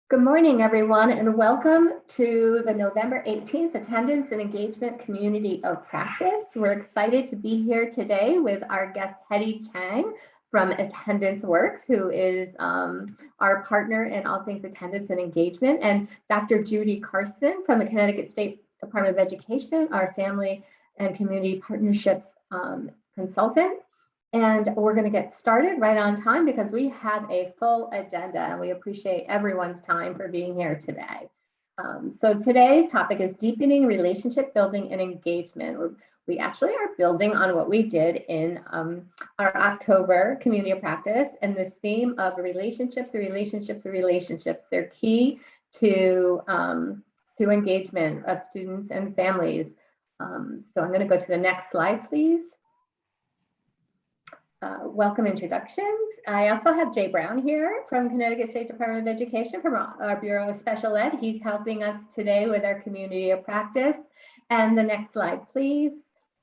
Good morning, everyone, and welcome to the November 18th Attendance and Engagement Community of Practice. We're excited to be here today with our guest, Hetty Chang from Attendance Works, who is our partner in all things attendance and engagement, and Dr. Judy Carson from the Connecticut State Department of Education, our Family and Community Partnerships consultant. And we're going to get started right on time because we have a full agenda and we appreciate everyone's time for being here today. So today's topic is deepening relationship building and engagement. We actually are building on what we did in our October community of practice, and this theme of relationships. They're key to engagement of students and families. So I'm going to go to the next slide, please. Welcome introductions. I also have Jay Brown here from Connecticut State Department of Education from our Bureau of Special Ed. He's helping us today with our community of practice. And the next slide, please.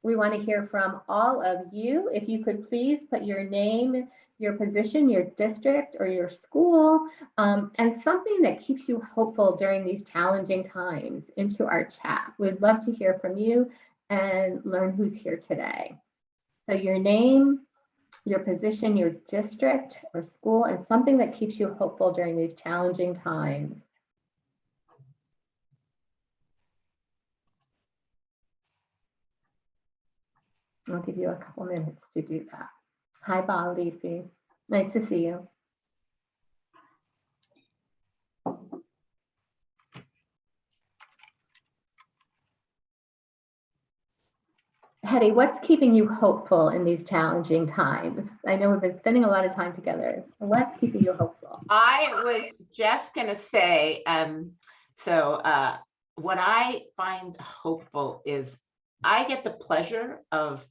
We want to hear from all of you. If you could please put your name, your position, your district, or your school, and something that keeps you hopeful during these challenging times into our chat. We'd love to hear from you and learn who's here today. So your name, your position, your district or school, and something that keeps you hopeful during these challenging times. I'll give you a couple minutes to do that. Hi, Bob, Lisi. Nice to see you. Hetty, what's keeping you hopeful in these challenging times? I know we've been spending a lot of time together. What's keeping you hopeful? I was just going to say, what I find hopeful is I get the pleasure of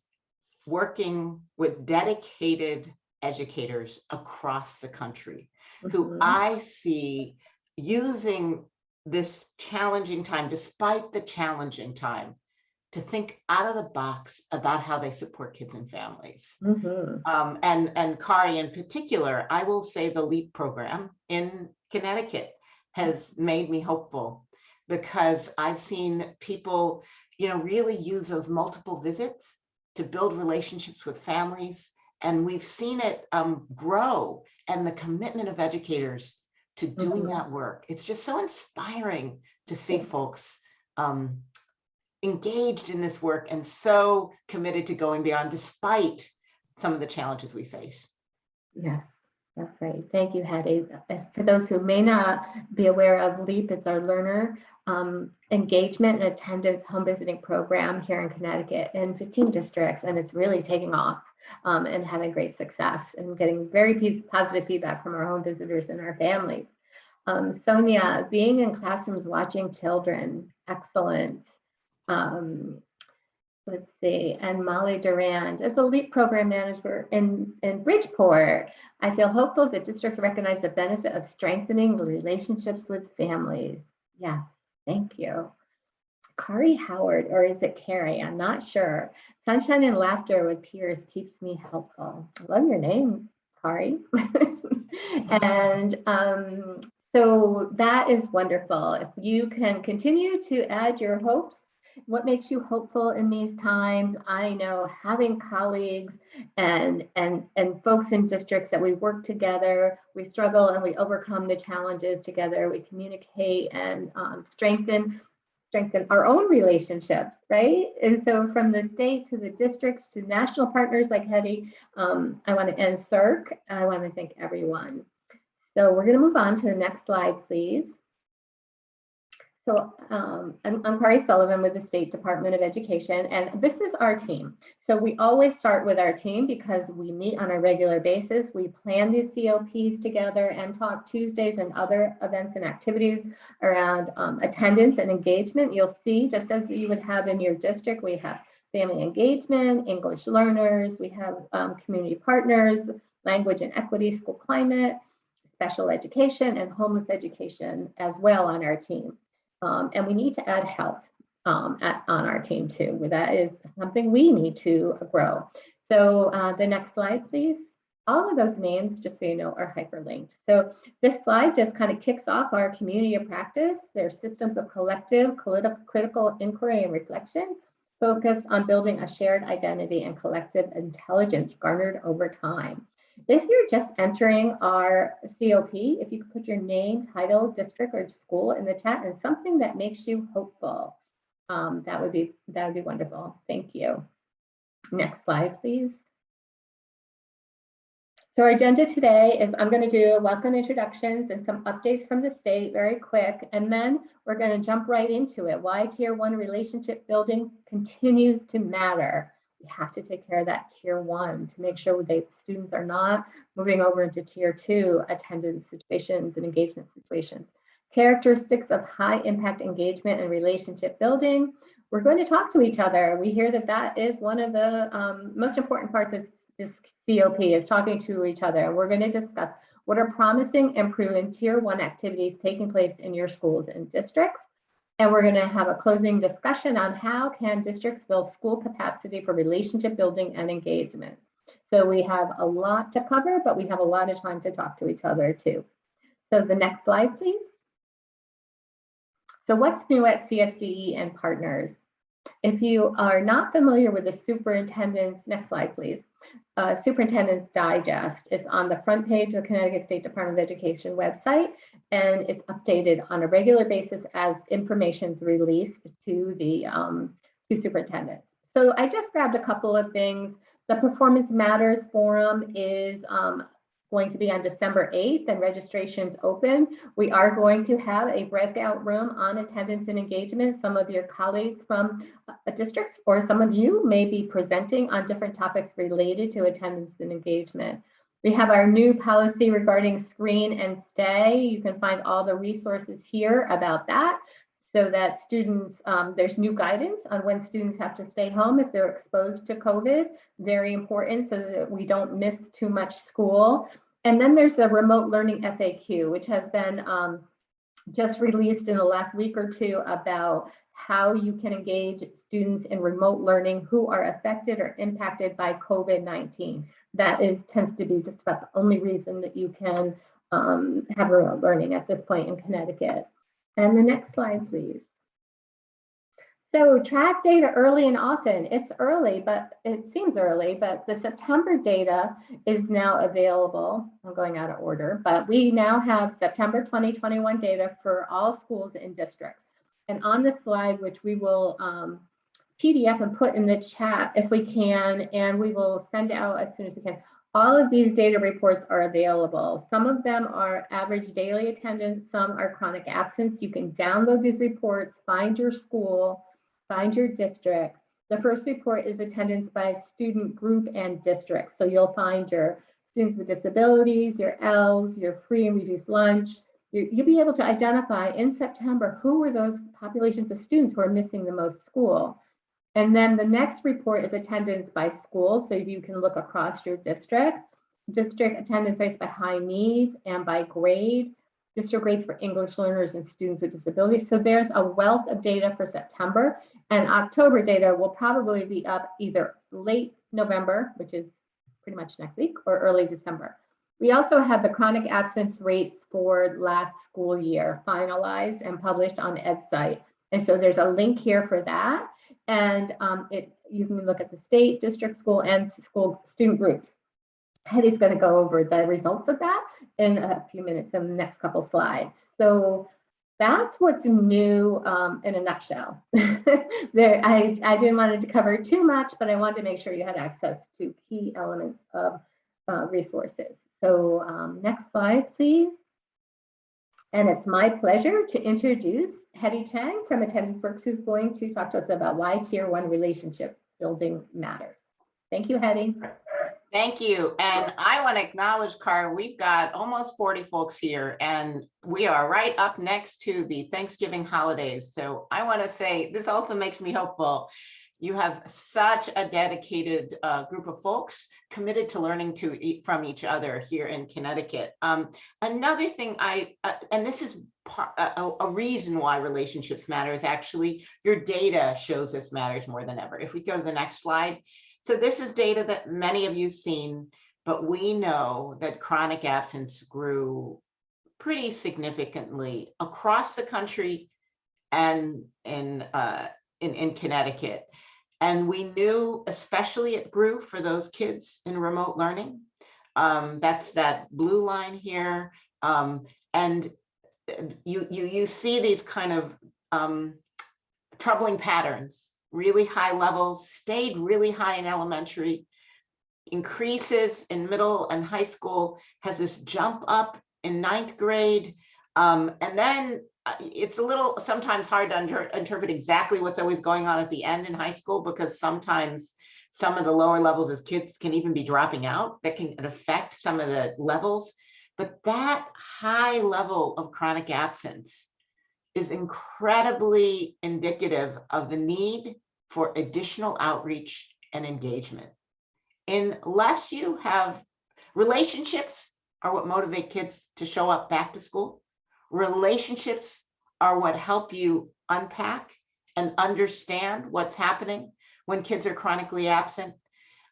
working with dedicated educators across the country who I see using this challenging time, despite the challenging time, to think out of the box about how they support kids and families. And Kari in particular, I will say the LEAP program in Connecticut has made me hopeful because I've seen people, really use those multiple visits to build relationships with families. And we've seen it grow, and the commitment of educators to doing that work. It's just so inspiring to see folks engaged in this work and so committed to going beyond despite some of the challenges we face. Yes, that's right. Thank you, Hetty. For those who may not be aware of LEAP, it's our learner engagement and attendance home visiting program here in Connecticut in 15 districts, and it's really taking off and having great success and getting very positive feedback from our home visitors and our families. Sonia, being in classrooms watching children, excellent. Let's see, and Molly Durand, as a LEAP program manager in Bridgeport, I feel hopeful that districts recognize the benefit of strengthening relationships with families. Yes, thank you. Kari Howard, or is it Carrie? I'm not sure. Sunshine and laughter with peers keeps me helpful. I love your name, Kari. And so that is wonderful. If you can continue to add your hopes, what makes you hopeful in these times? I know having colleagues and folks in districts that we work together, we struggle and we overcome the challenges together, we communicate and strengthen our own relationships, right? And so from the state to the districts to national partners like Hetty, I want to end CERC. I want to thank everyone. So we're going to move on to the next slide, please. So I'm Kari Sullivan with the State Department of Education, and this is our team. So we always start with our team because we meet on a regular basis. We plan these COPs together and talk Tuesdays and other events and activities around attendance and engagement. You'll see, just as you would have in your district, we have family engagement, English learners, we have community partners, language and equity, school climate, special education, and homeless education as well on our team. And we need to add health on our team too. That is something we need to grow. So the next slide, please. All of those names, just so you know, are hyperlinked. So this slide just kind of kicks off our community of practice. They're systems of collective, critical inquiry and reflection focused on building a shared identity and collective intelligence garnered over time. If you're just entering our COP, if you could put your name, title, district, or school in the chat and something that makes you hopeful, that would be wonderful. Thank you. Next slide, please. So our agenda today is I'm going to do welcome introductions and some updates from the state very quick, and then we're going to jump right into it. Why Tier 1 relationship building continues to matter. We have to take care of that Tier 1 to make sure that students are not moving over into Tier 2 attendance situations and engagement situations. Characteristics of high impact engagement and relationship building. We're going to talk to each other. We hear that that is one of the most important parts of this COP is talking to each other. And we're going to discuss what are promising and proven Tier 1 activities taking place in your schools and districts. And we're going to have a closing discussion on how can districts build school capacity for relationship building and engagement. So we have a lot to cover, but we have a lot of time to talk to each other too. So the next slide, please. So what's new at CSDE and partners? If you are not familiar with the superintendent's, next slide, please. Superintendent's Digest. It's on the front page of the Connecticut State Department of Education website, and it's updated on a regular basis as information is released to the to superintendents. So I just grabbed a couple of things. The Performance Matters Forum is going to be on December 8th, and registration's open. We are going to have a breakout room on attendance and engagement. Some of your colleagues from districts or some of you may be presenting on different topics related to attendance and engagement. We have our new policy regarding screen and stay. You can find all the resources here about that, so that students, there's new guidance on when students have to stay home if they're exposed to COVID. Very important so that we don't miss too much school. And then there's the remote learning FAQ, which has been just released in the last week or two about how you can engage students in remote learning who are affected or impacted by COVID-19. That tends to be just about the only reason that you can have remote learning at this point in Connecticut. And the next slide, please. So track data early and often. It's early, but it seems early, but the September data is now available. I'm going out of order, but we now have September 2021 data for all schools and districts. And on this slide, which we will PDF and put in the chat if we can, and we will send out as soon as we can. All of these data reports are available. Some of them are average daily attendance, some are chronic absence. You can download these reports, find your school, find your district. The first report is attendance by student group and district. So you'll find your students with disabilities, your ELs, your free and reduced lunch. You'll be able to identify in September who were those populations of students who are missing the most school. And then the next report is attendance by school. So you can look across your district attendance rates by high needs and by grade, district grades for English learners and students with disabilities. So there's a wealth of data for September, and October data will probably be up either late November, which is pretty much next week, or early December. We also have the chronic absence rates for last school year finalized and published on EdSite. And so there's a link here for that. And you can look at the state, district, school, and school student groups. Hetty's going to go over the results of that in a few minutes in the next couple slides. So that's what's new in a nutshell. I didn't want to cover too much, but I wanted to make sure you had access to key elements of resources. So next slide, please. And it's my pleasure to introduce Hetty Chang from Attendance Works, who's going to talk to us about why Tier 1 relationship building matters. Thank you, Hetty. Thank you. And I want to acknowledge, Cara, we've got almost 40 folks here, and we are right up next to the Thanksgiving holidays. So I want to say this also makes me hopeful. You have such a dedicated group of folks committed to learning from each other here in Connecticut. Another thing and this is a reason why relationships matter is actually your data shows this matters more than ever. If we go to the next slide. So this is data that many of you've seen. but we know that chronic absence grew pretty significantly across the country and in Connecticut. And we knew especially it grew for those kids in remote learning. That's that blue line here. And you see these kind of troubling patterns, really high levels, stayed really high in elementary, increases in middle and high school, has this jump up in 9th grade. And then it's a little sometimes hard to interpret exactly what's always going on at the end in high school, because sometimes some of the lower levels as kids can even be dropping out. That can affect some of the levels. But that high level of chronic absence is incredibly indicative of the need for additional outreach and engagement. Unless you have relationships are what motivate kids to show up back to school. Relationships are what help you unpack and understand what's happening when kids are chronically absent.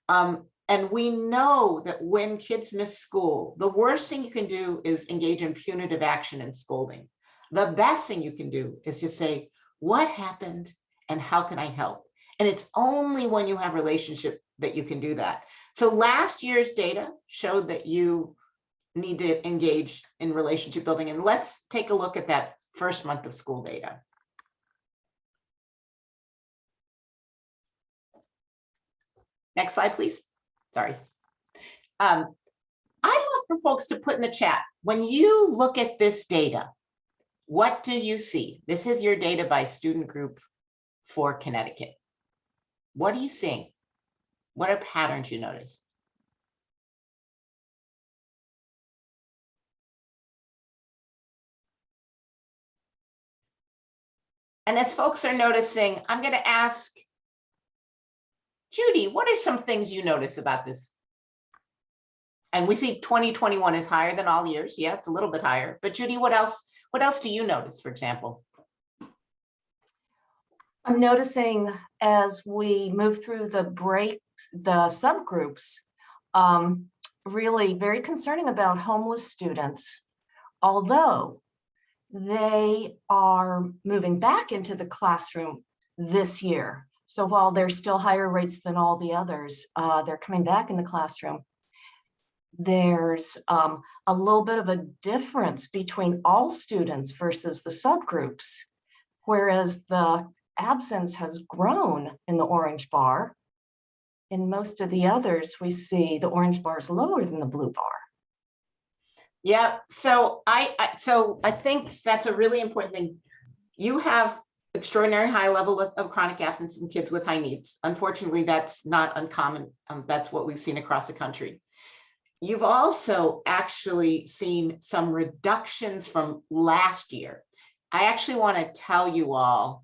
And we know that when kids miss school, the worst thing you can do is engage in punitive action and scolding. The best thing you can do is just say, what happened and how can I help? And it's only when you have relationship that you can do that. So last year's data showed that you need to engage in relationship building. And let's take a look at that first month of school data. Next slide, please. Sorry. I'd love for folks to put in the chat, when you look at this data, what do you see? This is your data by student group for Connecticut. What are you seeing? What are patterns you notice? And as folks are noticing, I'm going to ask Judy, what are some things you notice about this? And we see 2021 is higher than all years. Yeah, it's a little bit higher. But Judy, what else do you notice, for example? I'm noticing as we move through the breaks, the subgroups, really very concerning about homeless students, although they are moving back into the classroom this year. So while there's still higher rates than all the others, they're coming back in the classroom. There's a little bit of a difference between all students versus the subgroups, whereas the absence has grown in the orange bar. In most of the others, we see the orange bar is lower than the blue bar. Yeah, so I think that's a really important thing. You have extraordinary high level of chronic absence in kids with high needs. Unfortunately, that's not uncommon. That's what we've seen across the country. You've also actually seen some reductions from last year. I actually want to tell you all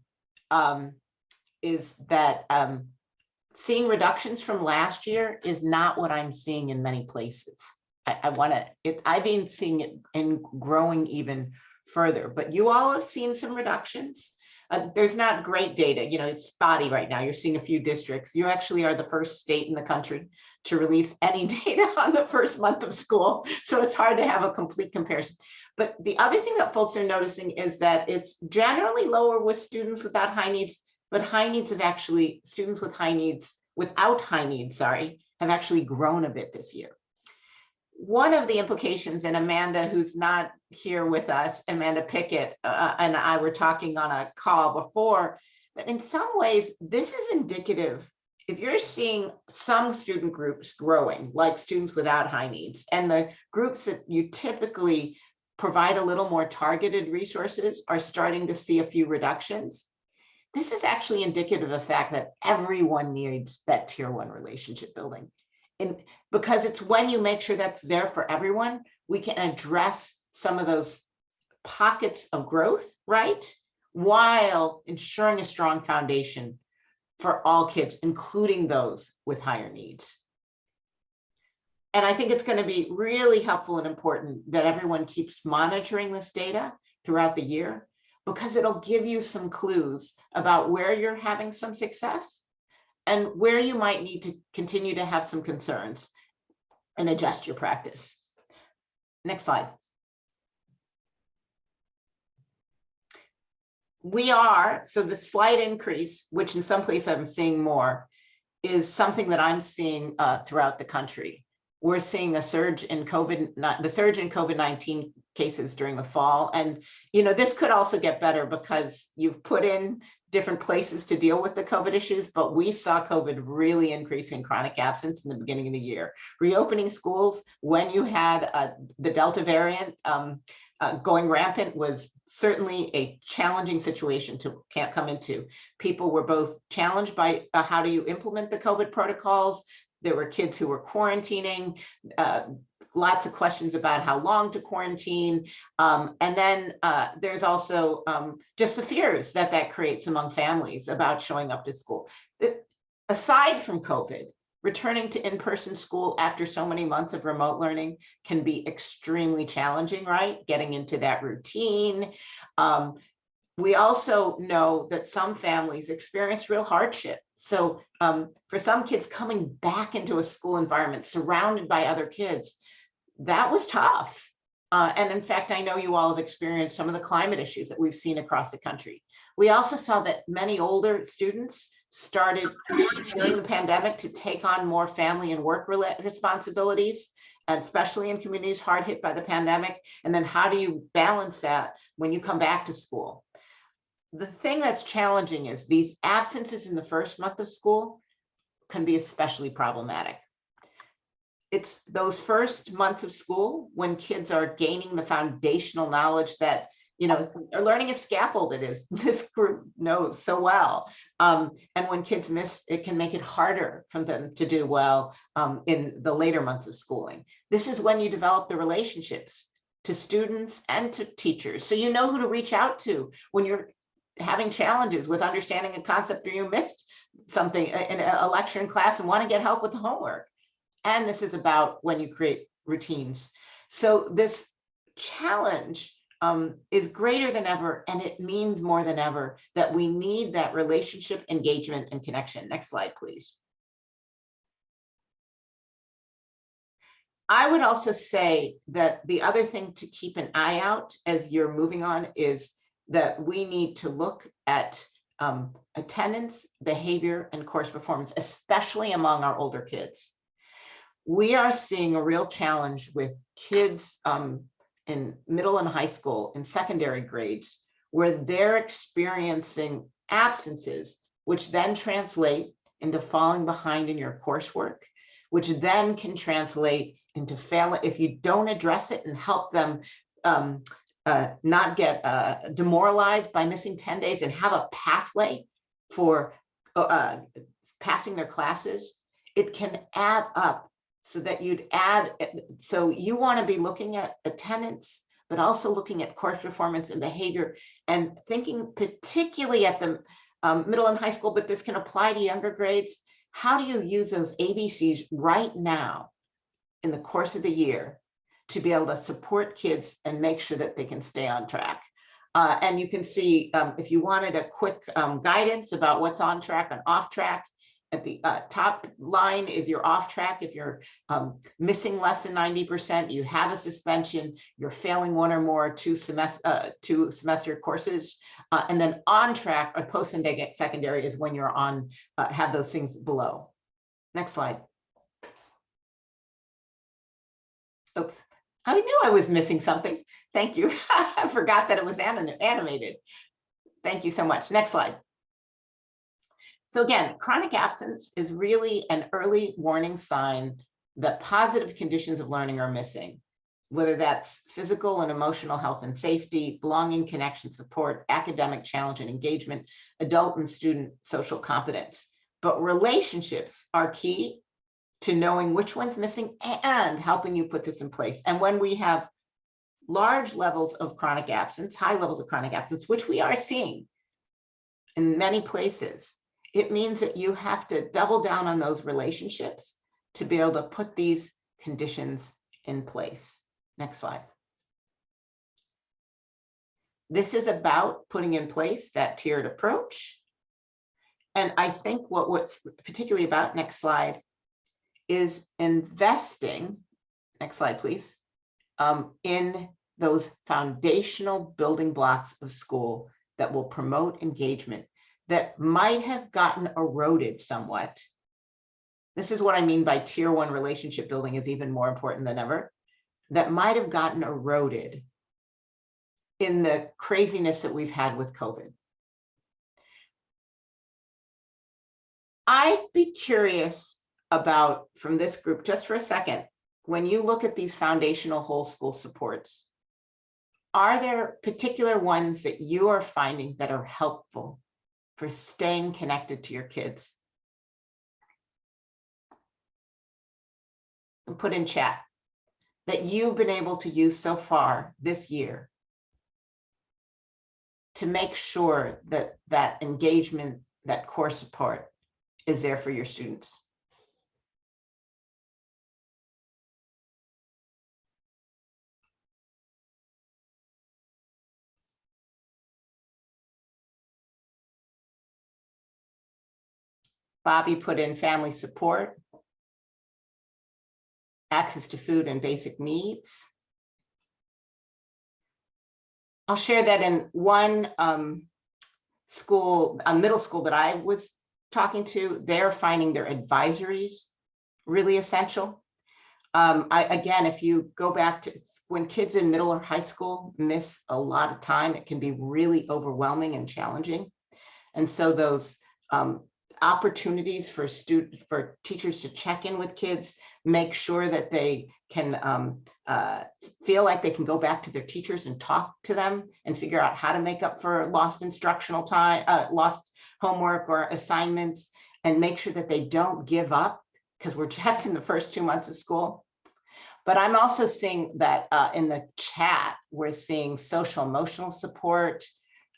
is that seeing reductions from last year is not what I'm seeing in many places. I've been seeing it and growing even further, but you all have seen some reductions. There's not great data, it's spotty right now. You're seeing a few districts. You actually are the first state in the country to release any data on the first month of school. So it's hard to have a complete comparison. But the other thing that folks are noticing is that it's generally lower with students without high needs, but students with high needs, without high needs, have actually grown a bit this year. One of the implications, and Amanda, who's not here with us, Amanda Pickett and I were talking on a call before, that in some ways, this is indicative. If you're seeing some student groups growing, like students without high needs, and the groups that you typically provide a little more targeted resources are starting to see a few reductions, this is actually indicative of the fact that everyone needs that tier 1 relationship building. Because it's when you make sure that's there for everyone, we can address some of those pockets of growth, right? While ensuring a strong foundation for all kids, including those with higher needs. And I think it's going to be really helpful and important that everyone keeps monitoring this data throughout the year, because it'll give you some clues about where you're having some success and where you might need to continue to have some concerns. and adjust your practice. Next slide. So the slight increase, which in some places I'm seeing more, is something that I'm seeing throughout the country. We're seeing a surge in COVID-19 cases during the fall. And, this could also get better because you've put in different places to deal with the COVID issues, but we saw COVID really increasing chronic absence in the beginning of the year. Reopening schools when you had the Delta variant going rampant was certainly a challenging situation to come into. People were both challenged by how do you implement the COVID protocols. There were kids who were quarantining, lots of questions about how long to quarantine. And then there's also just the fears that creates among families about showing up to school. Aside from COVID, returning to in-person school after so many months of remote learning can be extremely challenging, right? Getting into that routine. We also know that some families experience real hardship. So for some kids, coming back into a school environment surrounded by other kids, that was tough. And in fact, I know you all have experienced some of the climate issues that we've seen across the country. We also saw that many older students started during the pandemic to take on more family and work responsibilities, and especially in communities hard hit by the pandemic. And then how do you balance that when you come back to school? The thing that's challenging is these absences in the first month of school can be especially problematic. It's those first months of school when kids are gaining the foundational knowledge that, learning is scaffolded, as this group knows so well. And when kids miss, it can make it harder for them to do well in the later months of schooling. This is when you develop the relationships to students and to teachers. So you know who to reach out to when you're having challenges with understanding a concept, or you missed something in a lecture in class and want to get help with the homework. And this is about when you create routines. So this challenge is greater than ever, and it means more than ever that we need that relationship, engagement, and connection. Next slide, please. I would also say that the other thing to keep an eye out as you're moving on is that we need to look at attendance, behavior, and course performance, especially among our older kids. We are seeing a real challenge with kids in middle and high school and secondary grades, where they're experiencing absences, which then translate into falling behind in your coursework, which then can translate into failing if you don't address it and help them not get demoralized by missing 10 days and have a pathway for passing their classes. It can add up. So that so you want to be looking at attendance, but also looking at course performance and behavior, and thinking particularly at the middle and high school, but this can apply to younger grades. How do you use those ABCs right now in the course of the year to be able to support kids and make sure that they can stay on track? And you can see if you wanted a quick guidance about what's on track and off track, at the top line is your off track. If you're missing less than 90%, you have a suspension, you're failing one or more two semester courses. And then on track or post-secondary is when you're on, have those things below. Next slide. Oops, I knew I was missing something. Thank you. I forgot that it was animated. Thank you so much. Next slide. So again, chronic absence is really an early warning sign that positive conditions of learning are missing, whether that's physical and emotional health and safety, belonging, connection, support, academic challenge and engagement, adult and student social competence. But relationships are key to knowing which one's missing and helping you put this in place. And when we have large levels of chronic absence, high levels of chronic absence, which we are seeing in many places, it means that you have to double down on those relationships to be able to put these conditions in place. Next slide. This is about putting in place that tiered approach. And I think what's particularly about, next slide, is investing Next slide, please. In those foundational building blocks of school that will promote engagement that might have gotten eroded somewhat. This is what I mean by tier 1 relationship building is even more important than ever. That might have gotten eroded in the craziness that we've had with COVID. I'd be curious about, from this group, just for a second, when you look at these foundational whole school supports, are there particular ones that you are finding that are helpful for staying connected to your kids? And put in chat that you've been able to use so far this year to make sure that that engagement, that core support is there for your students. Bobby put in family support, access to food and basic needs. I'll share that in one school, a middle school that I was talking to, they're finding their advisories really essential. Again, if you go back to when kids in middle or high school miss a lot of time, it can be really overwhelming and challenging. And so those opportunities for teachers to check in with kids, make sure that they can feel like they can go back to their teachers and talk to them and figure out how to make up for lost instructional time, lost homework or assignments, and make sure that they don't give up because we're just in the first 2 months of school. But I'm also seeing that in the chat, we're seeing social emotional support,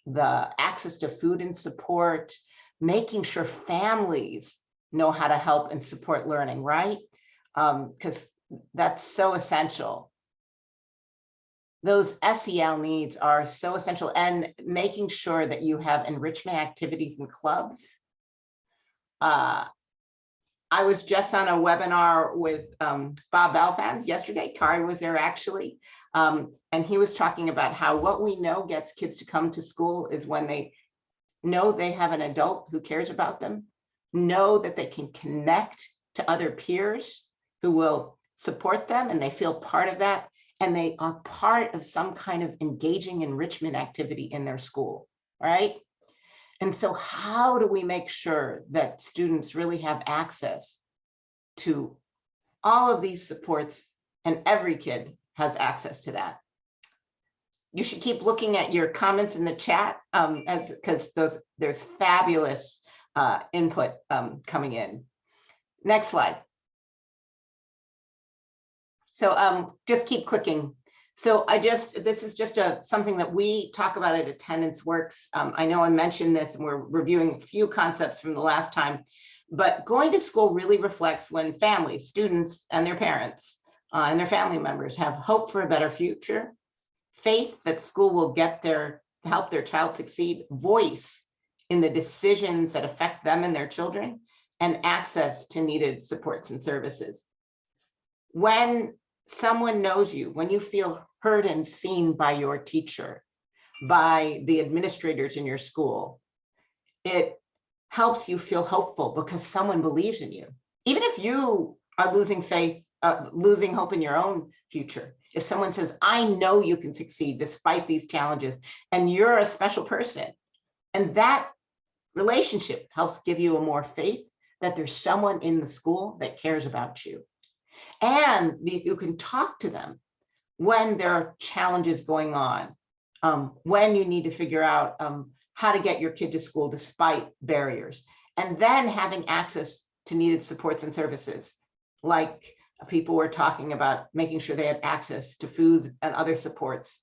the access to food and support, making sure families know how to help and support learning, right? Because that's so essential. Those SEL needs are so essential, and making sure that you have enrichment activities and clubs. I was just on a webinar with Bob Balfans yesterday. Kari was there actually. And he was talking about how what we know gets kids to come to school is when they know they have an adult who cares about them, know that they can connect to other peers who will support them and they feel part of that, and they are part of some kind of engaging enrichment activity in their school, right? And so how do we make sure that students really have access to all of these supports and every kid has access to that? You should keep looking at your comments in the chat because there's fabulous input coming in. Next slide. So just keep clicking. So this is just something that we talk about at Attendance Works. I know I mentioned this and we're reviewing a few concepts from the last time, but going to school really reflects when families, students, and their parents and their family members have hope for a better future, faith that school will get there to help their child succeed, voice in the decisions that affect them and their children, and access to needed supports and services. When someone knows you, when you feel heard and seen by your teacher, by the administrators in your school, it helps you feel hopeful because someone believes in you. Even if you are losing faith, losing hope in your own future, if someone says, I know you can succeed despite these challenges, and you're a special person, and that relationship helps give you a more faith that there's someone in the school that cares about you. And you can talk to them when there are challenges going on, when you need to figure out how to get your kid to school despite barriers, and then having access to needed supports and services, like people were talking about making sure they have access to food and other supports.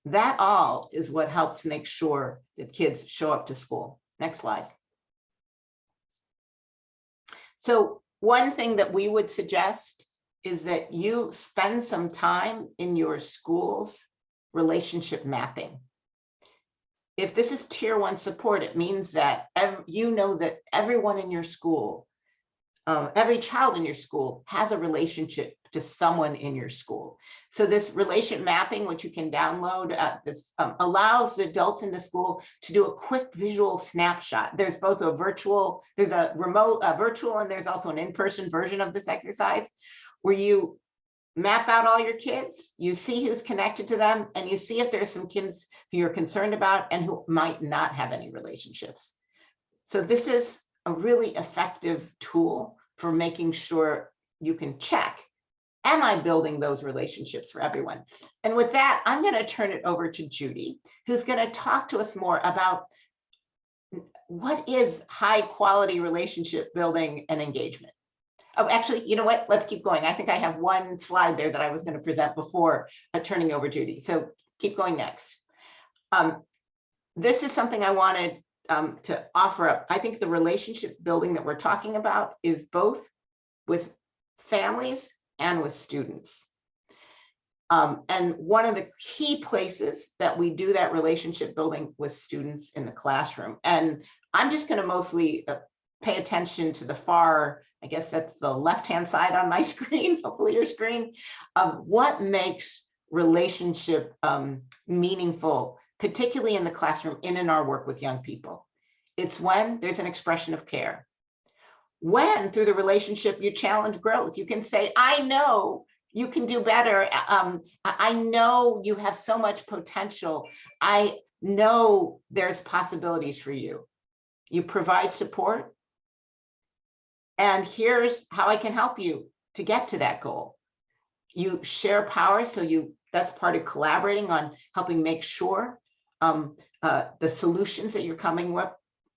That all is what helps make sure that kids show up to school. Next slide. So one thing that we would suggest is that you spend some time in your school's relationship mapping. If this is tier 1 support, it means that you know that everyone in your school every child in your school has a relationship to someone in your school. So this relation mapping, which you can download, this allows the adults in the school to do a quick visual snapshot. There's both a virtual, there's a remote virtual, and there's also an in-person version of this exercise where you map out all your kids, you see who's connected to them, and you see if there's some kids who you're concerned about and who might not have any relationships. So this is a really effective tool for making sure you can check, am I building those relationships for everyone? And with that, I'm going to turn it over to Judy, who's going to talk to us more about what is high quality relationship building and engagement. Oh, actually, you know what? Let's keep going. I think I have one slide there that I was going to present before turning over Judy. So keep going next. This is something I wanted to offer up. I think the relationship building that we're talking about is both with families and with students. And one of the key places that we do that relationship building with students in the classroom, and I'm just going to mostly pay attention to the far, I guess that's the left-hand side on my screen, hopefully your screen, of what makes relationship meaningful, particularly in the classroom and in our work with young people. It's when there's an expression of care. When through the relationship you challenge growth, you can say, I know you can do better. I know you have so much potential. I know there's possibilities for you. You provide support. And here's how I can help you to get to that goal. You share power, so that's part of collaborating on helping make sure the solutions that you're coming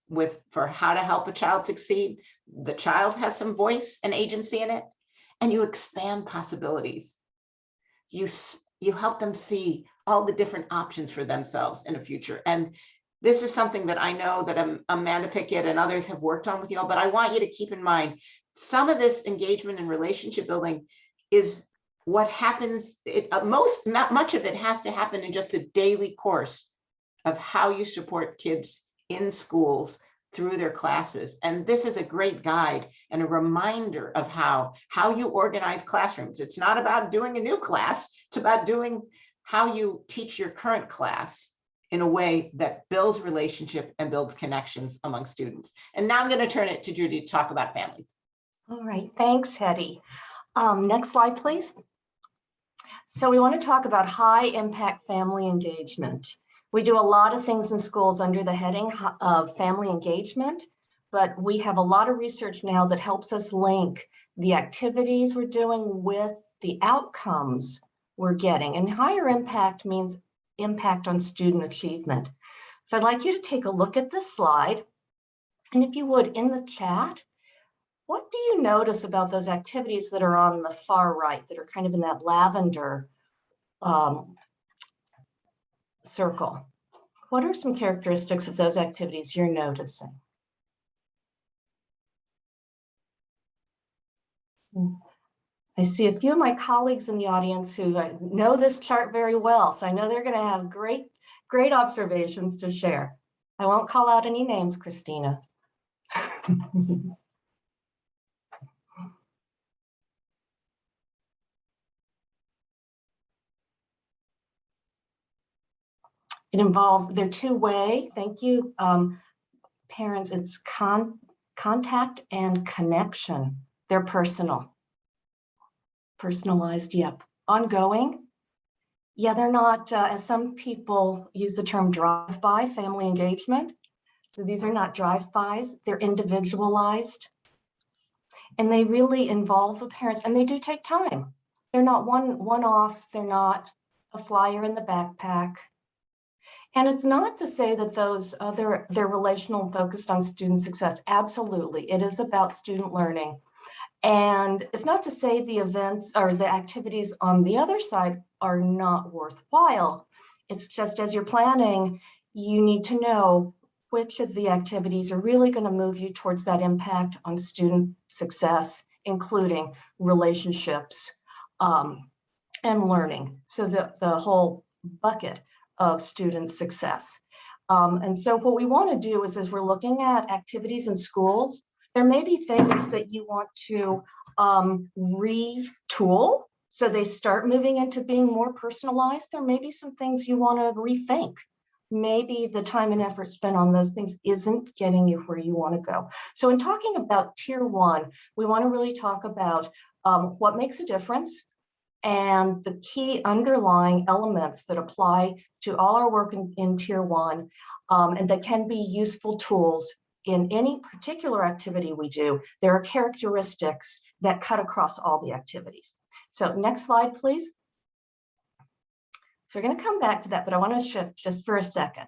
with for how to help a child succeed, the child has some voice and agency in it, and you expand possibilities. You help them see all the different options for themselves in the future. And this is something that I know that Amanda Pickett and others have worked on with you all, but I want you to keep in mind, some of this engagement and relationship building is what happens, much of it has to happen in just a daily course of how you support kids in schools through their classes. And this is a great guide and a reminder of how you organize classrooms. It's not about doing a new class, it's about doing how you teach your current class in a way that builds relationship and builds connections among students. And now I'm going to turn it to Judy to talk about families. All right, thanks, Hetty. Next slide, please. So we want to talk about high impact family engagement. We do a lot of things in schools under the heading of family engagement, but we have a lot of research now that helps us link the activities we're doing with the outcomes we're getting. And higher impact means impact on student achievement. So I'd like you to take a look at this slide. And if you would, in the chat, what do you notice about those activities that are on the far right, that are kind of in that lavender circle? What are some characteristics of those activities you're noticing? I see a few of my colleagues in the audience who know this chart very well, so I know they're going to have great observations to share. I won't call out any names, Christina. It involves, they're two-way, thank you, parents, it's contact and connection. They're personal. Personalized, yep. Ongoing, yeah, they're not, as some people use the term drive-by family engagement. So these are not drive-bys, they're individualized. And they really involve the parents, and they do take time. They're not one-offs, they're not a flyer in the backpack. And it's not to say that they're relational and focused on student success. Absolutely, it is about student learning. And it's not to say the events or the activities on the other side are not worthwhile. It's just as you're planning, you need to know which of the activities are really going to move you towards that impact on student success, including relationships and learning. So the whole bucket of student success. And so what we want to do is, as we're looking at activities in schools, There may be things that you want to retool so they start moving into being more personalized. There may be some things you want to rethink. Maybe the time and effort spent on those things isn't getting you where you want to go. So in talking about tier 1, we want to really talk about what makes a difference and the key underlying elements that apply to all our work in tier 1 and that can be useful tools in any particular activity we do. There are characteristics that cut across all the activities. So next slide, please. So we're going to come back to that, but I want to shift just for a second.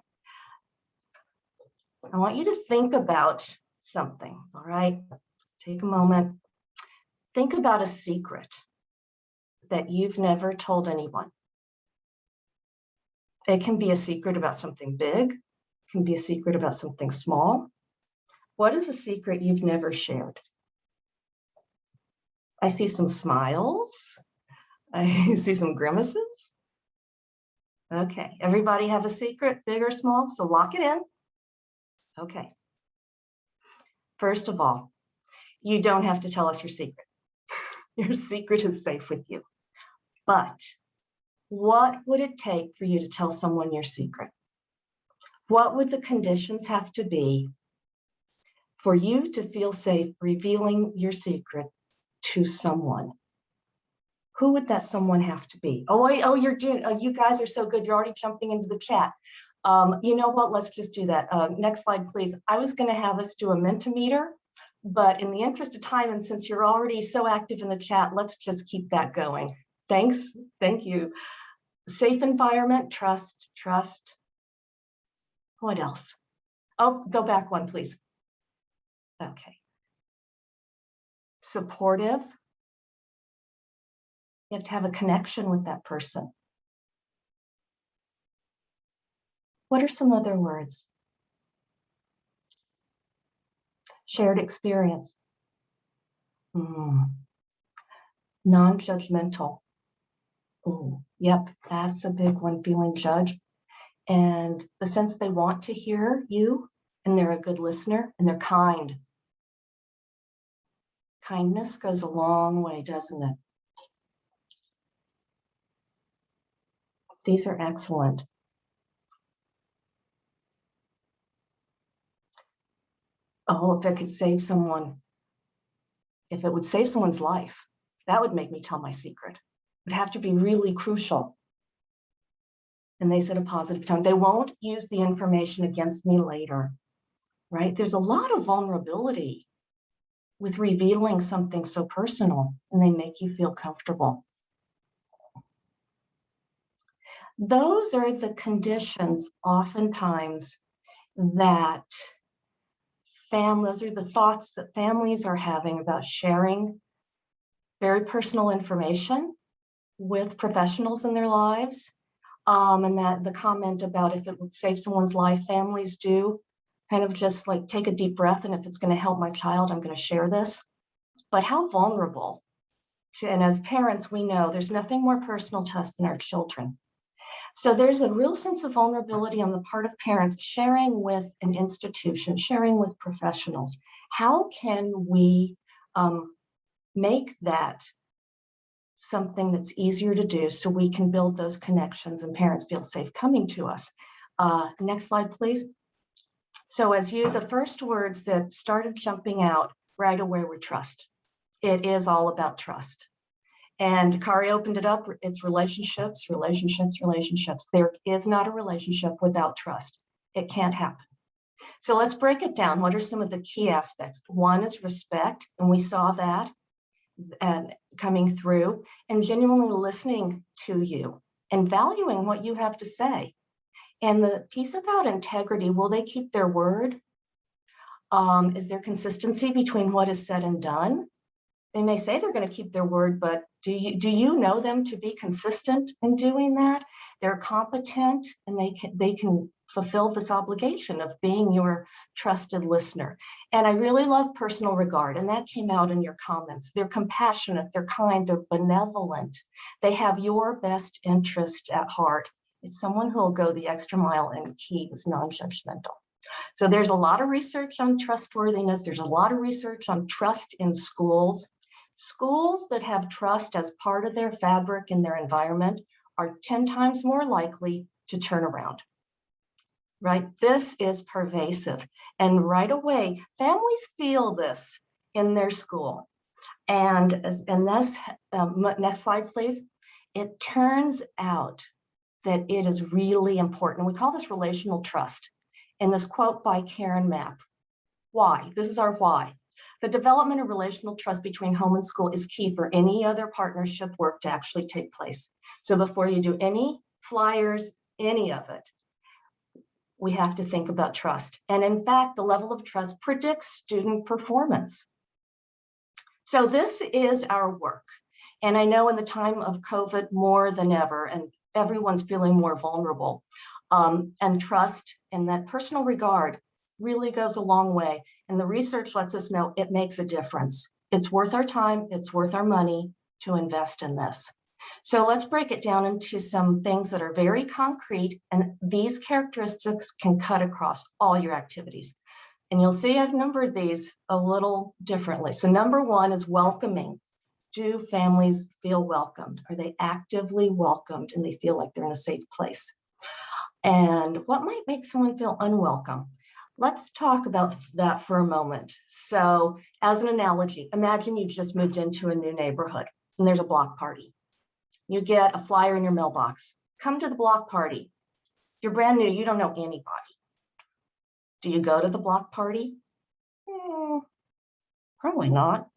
I want you to think about something, all right? Take a moment. Think about a secret that you've never told anyone. It can be a secret about something big. It can be a secret about something small. What is a secret you've never shared? I see some smiles. I see some grimaces. Okay, everybody have a secret, big or small? So lock it in. Okay. First of all, you don't have to tell us your secret. Your secret is safe with you. But what would it take for you to tell someone your secret? What would the conditions have to be for you to feel safe revealing your secret to someone? Who would that someone have to be? You guys are so good. You're already jumping into the chat. You know what? Let's just do that. Next slide, please. I was going to have us do a Mentimeter, but in the interest of time, and since you're already so active in the chat, let's just keep that going. Thanks. Thank you. Safe environment, trust. What else? Oh, go back one, please. Okay. Supportive. You have to have a connection with that person. What are some other words? Shared experience. Non-judgmental. Oh, yep, that's a big one, feeling judged. And the sense they want to hear you, and they're a good listener, and they're kind. Kindness goes a long way, doesn't it? These are excellent. Oh, if it could save someone, if it would save someone's life, that would make me tell my secret. It would have to be really crucial. And they said a positive tone. They won't use the information against me later, right? There's a lot of vulnerability with revealing something so personal, and they make you feel comfortable. Those are the conditions oftentimes that those are the thoughts that families are having about sharing very personal information with professionals in their lives. And that the comment about if it would save someone's life, families do kind of just like take a deep breath, and if it's going to help my child, I'm going to share this. But how vulnerable, and as parents, we know there's nothing more personal to us than our children. So there's a real sense of vulnerability on the part of parents sharing with an institution, sharing with professionals. How can we make that something that's easier to do so we can build those connections and parents feel safe coming to us? Next slide, please. So the first words that started jumping out right away were trust. It is all about trust. And Kari opened it up. It's relationships. There is not a relationship without trust. It can't happen. So let's break it down. What are some of the key aspects? One is respect, and we saw that coming through, and genuinely listening to you and valuing what you have to say. And the piece about integrity, will they keep their word? Is there consistency between what is said and done? They may say they're going to keep their word, but do you know them to be consistent in doing that? They're competent, and they can fulfill this obligation of being your trusted listener. And I really love personal regard, and that came out in your comments. They're compassionate, they're kind, they're benevolent. They have your best interest at heart. It's someone who will go the extra mile, and key is non-judgmental. So there's a lot of research on trustworthiness. There's a lot of research on trust in schools. Schools that have trust as part of their fabric in their environment are 10 times more likely to turn around, right? This is pervasive. And right away, families feel this in their school. And this, next slide, please. It turns out that it is really important. We call this relational trust. In this quote by Karen Mapp, why? This is our why. The development of relational trust between home and school is key for any other partnership work to actually take place. So before you do any flyers, any of it, we have to think about trust. And in fact, the level of trust predicts student performance. So this is our work. And I know in the time of COVID more than ever, and everyone's feeling more vulnerable, and trust and that personal regard really goes a long way. And the research lets us know it makes a difference. It's worth our time, it's worth our money to invest in this. So let's break it down into some things that are very concrete, and these characteristics can cut across all your activities. And you'll see I've numbered these a little differently. So number one is welcoming. Do families feel welcomed? Are they actively welcomed and they feel like they're in a safe place? And what might make someone feel unwelcome? Let's talk about that for a moment. So as an analogy, imagine you just moved into a new neighborhood and there's a block party. You get a flyer in your mailbox. Come to the block party. You're brand new, you don't know anybody. Do you go to the block party? Probably not.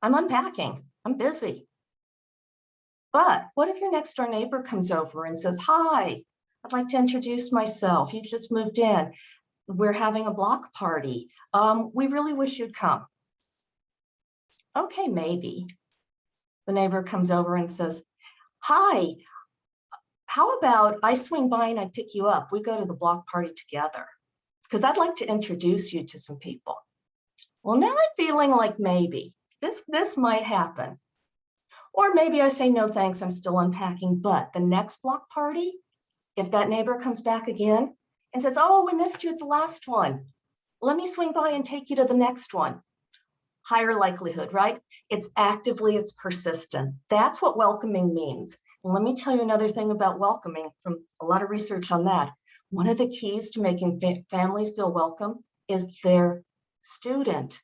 I'm unpacking, I'm busy. But what if your next door neighbor comes over and says, hi, I'd like to introduce myself. You just moved in. We're having a block party. We really wish you'd come. Okay, maybe. The neighbor comes over and says, hi, how about I swing by and I pick you up? We go to the block party together because I'd like to introduce you to some people. Well, now I'm feeling like maybe this might happen. Or maybe I say, no, thanks, I'm still unpacking. But the next block party, if that neighbor comes back again and says, oh, we missed you at the last one. Let me swing by and take you to the next one. Higher likelihood, right? It's actively, it's persistent. That's what welcoming means. And let me tell you another thing about welcoming from a lot of research on that. One of the keys to making families feel welcome is their student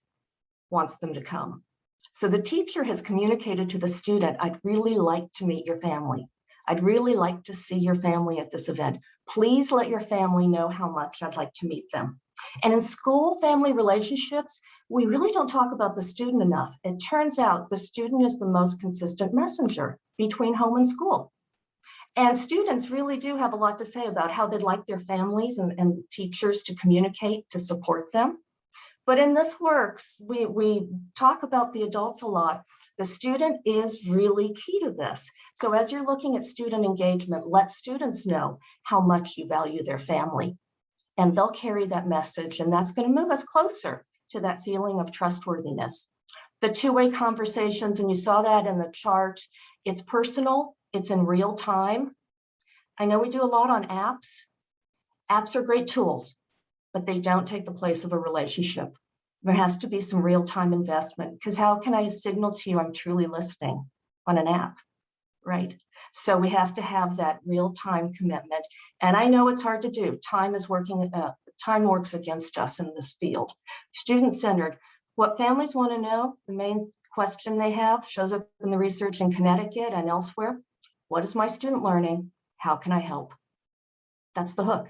wants them to come. So the teacher has communicated to the student, I'd really like to meet your family. I'd really like to see your family at this event. Please let your family know how much I'd like to meet them. And in school family relationships, we really don't talk about the student enough. It turns out the student is the most consistent messenger between home and school. And students really do have a lot to say about how they'd like their families and teachers to communicate to support them. But in this works, we talk about the adults a lot. The student is really key to this. So as you're looking at student engagement, let students know how much you value their family. And they'll carry that message, and that's going to move us closer to that feeling of trustworthiness. The two-way conversations, and you saw that in the chart, it's personal, it's in real time. I know we do a lot on apps. Apps are great tools, but they don't take the place of a relationship. There has to be some real-time investment, because how can I signal to you I'm truly listening on an app, right? So we have to have that real-time commitment. And I know it's hard to do. Time works against us in this field. Student-centered, what families want to know, the main question they have shows up in the research in Connecticut and elsewhere. What is my student learning? How can I help? That's the hook.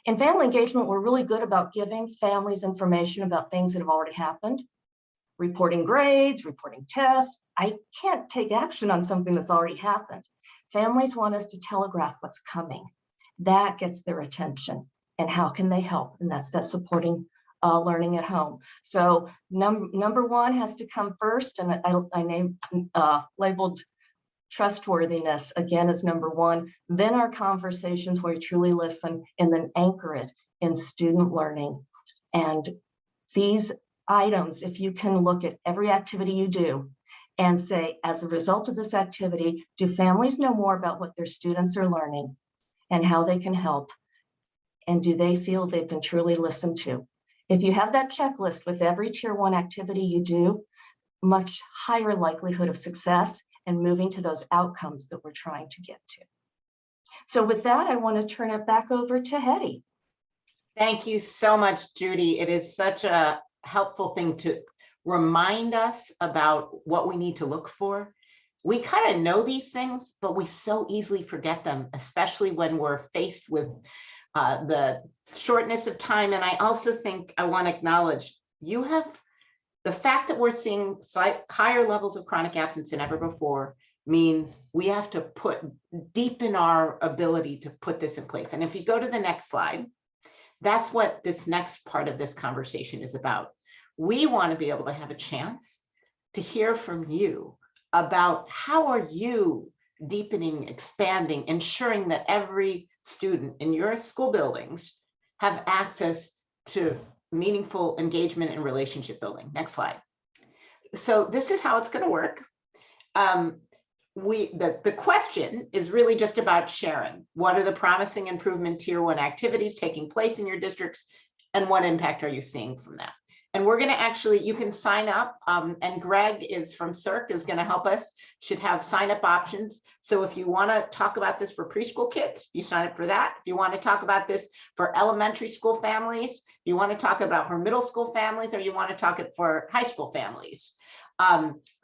In family engagement, we're really good about giving families information about things that have already happened, reporting grades, reporting tests. I can't take action on something that's already happened. Families want us to telegraph what's coming. That gets their attention. And how can they help? And that's that supporting learning at home. So number one has to come first, and I labeled trustworthiness again as number one, then our conversations where we truly listen, and then anchor it in student learning. And these items, if you can look at every activity you do and say, as a result of this activity, do families know more about what their students are learning and how they can help? And do they feel they've been truly listened to? If you have that checklist with every tier 1 activity you do, much higher likelihood of success and moving to those outcomes that we're trying to get to. So with that, I want to turn it back over to Hetty. Thank you so much, Judy. It is such a helpful thing to remind us about what we need to look for. We kind of know these things, but we so easily forget them, especially when we're faced with the shortness of time. And I also think I want to acknowledge you have the fact that we're seeing higher levels of chronic absence than ever before mean we have to deepen our ability to put this in place. And if you go to the next slide, that's what this next part of this conversation is about. We want to be able to have a chance to hear from you about how are you deepening, expanding, ensuring that every student in your school buildings have access to meaningful engagement and relationship building. Next slide. So this is how it's going to work. The question is really just about sharing. What are the promising improvement tier 1 activities taking place in your districts, and what impact are you seeing from that? And we're going to actually, you can sign up, and Greg is from CERC is going to help us, should have sign up options. So if you want to talk about this for preschool kids, you sign up for that. If you want to talk about this for elementary school families, if you want to talk about for middle school families, or you want to talk it for high school families.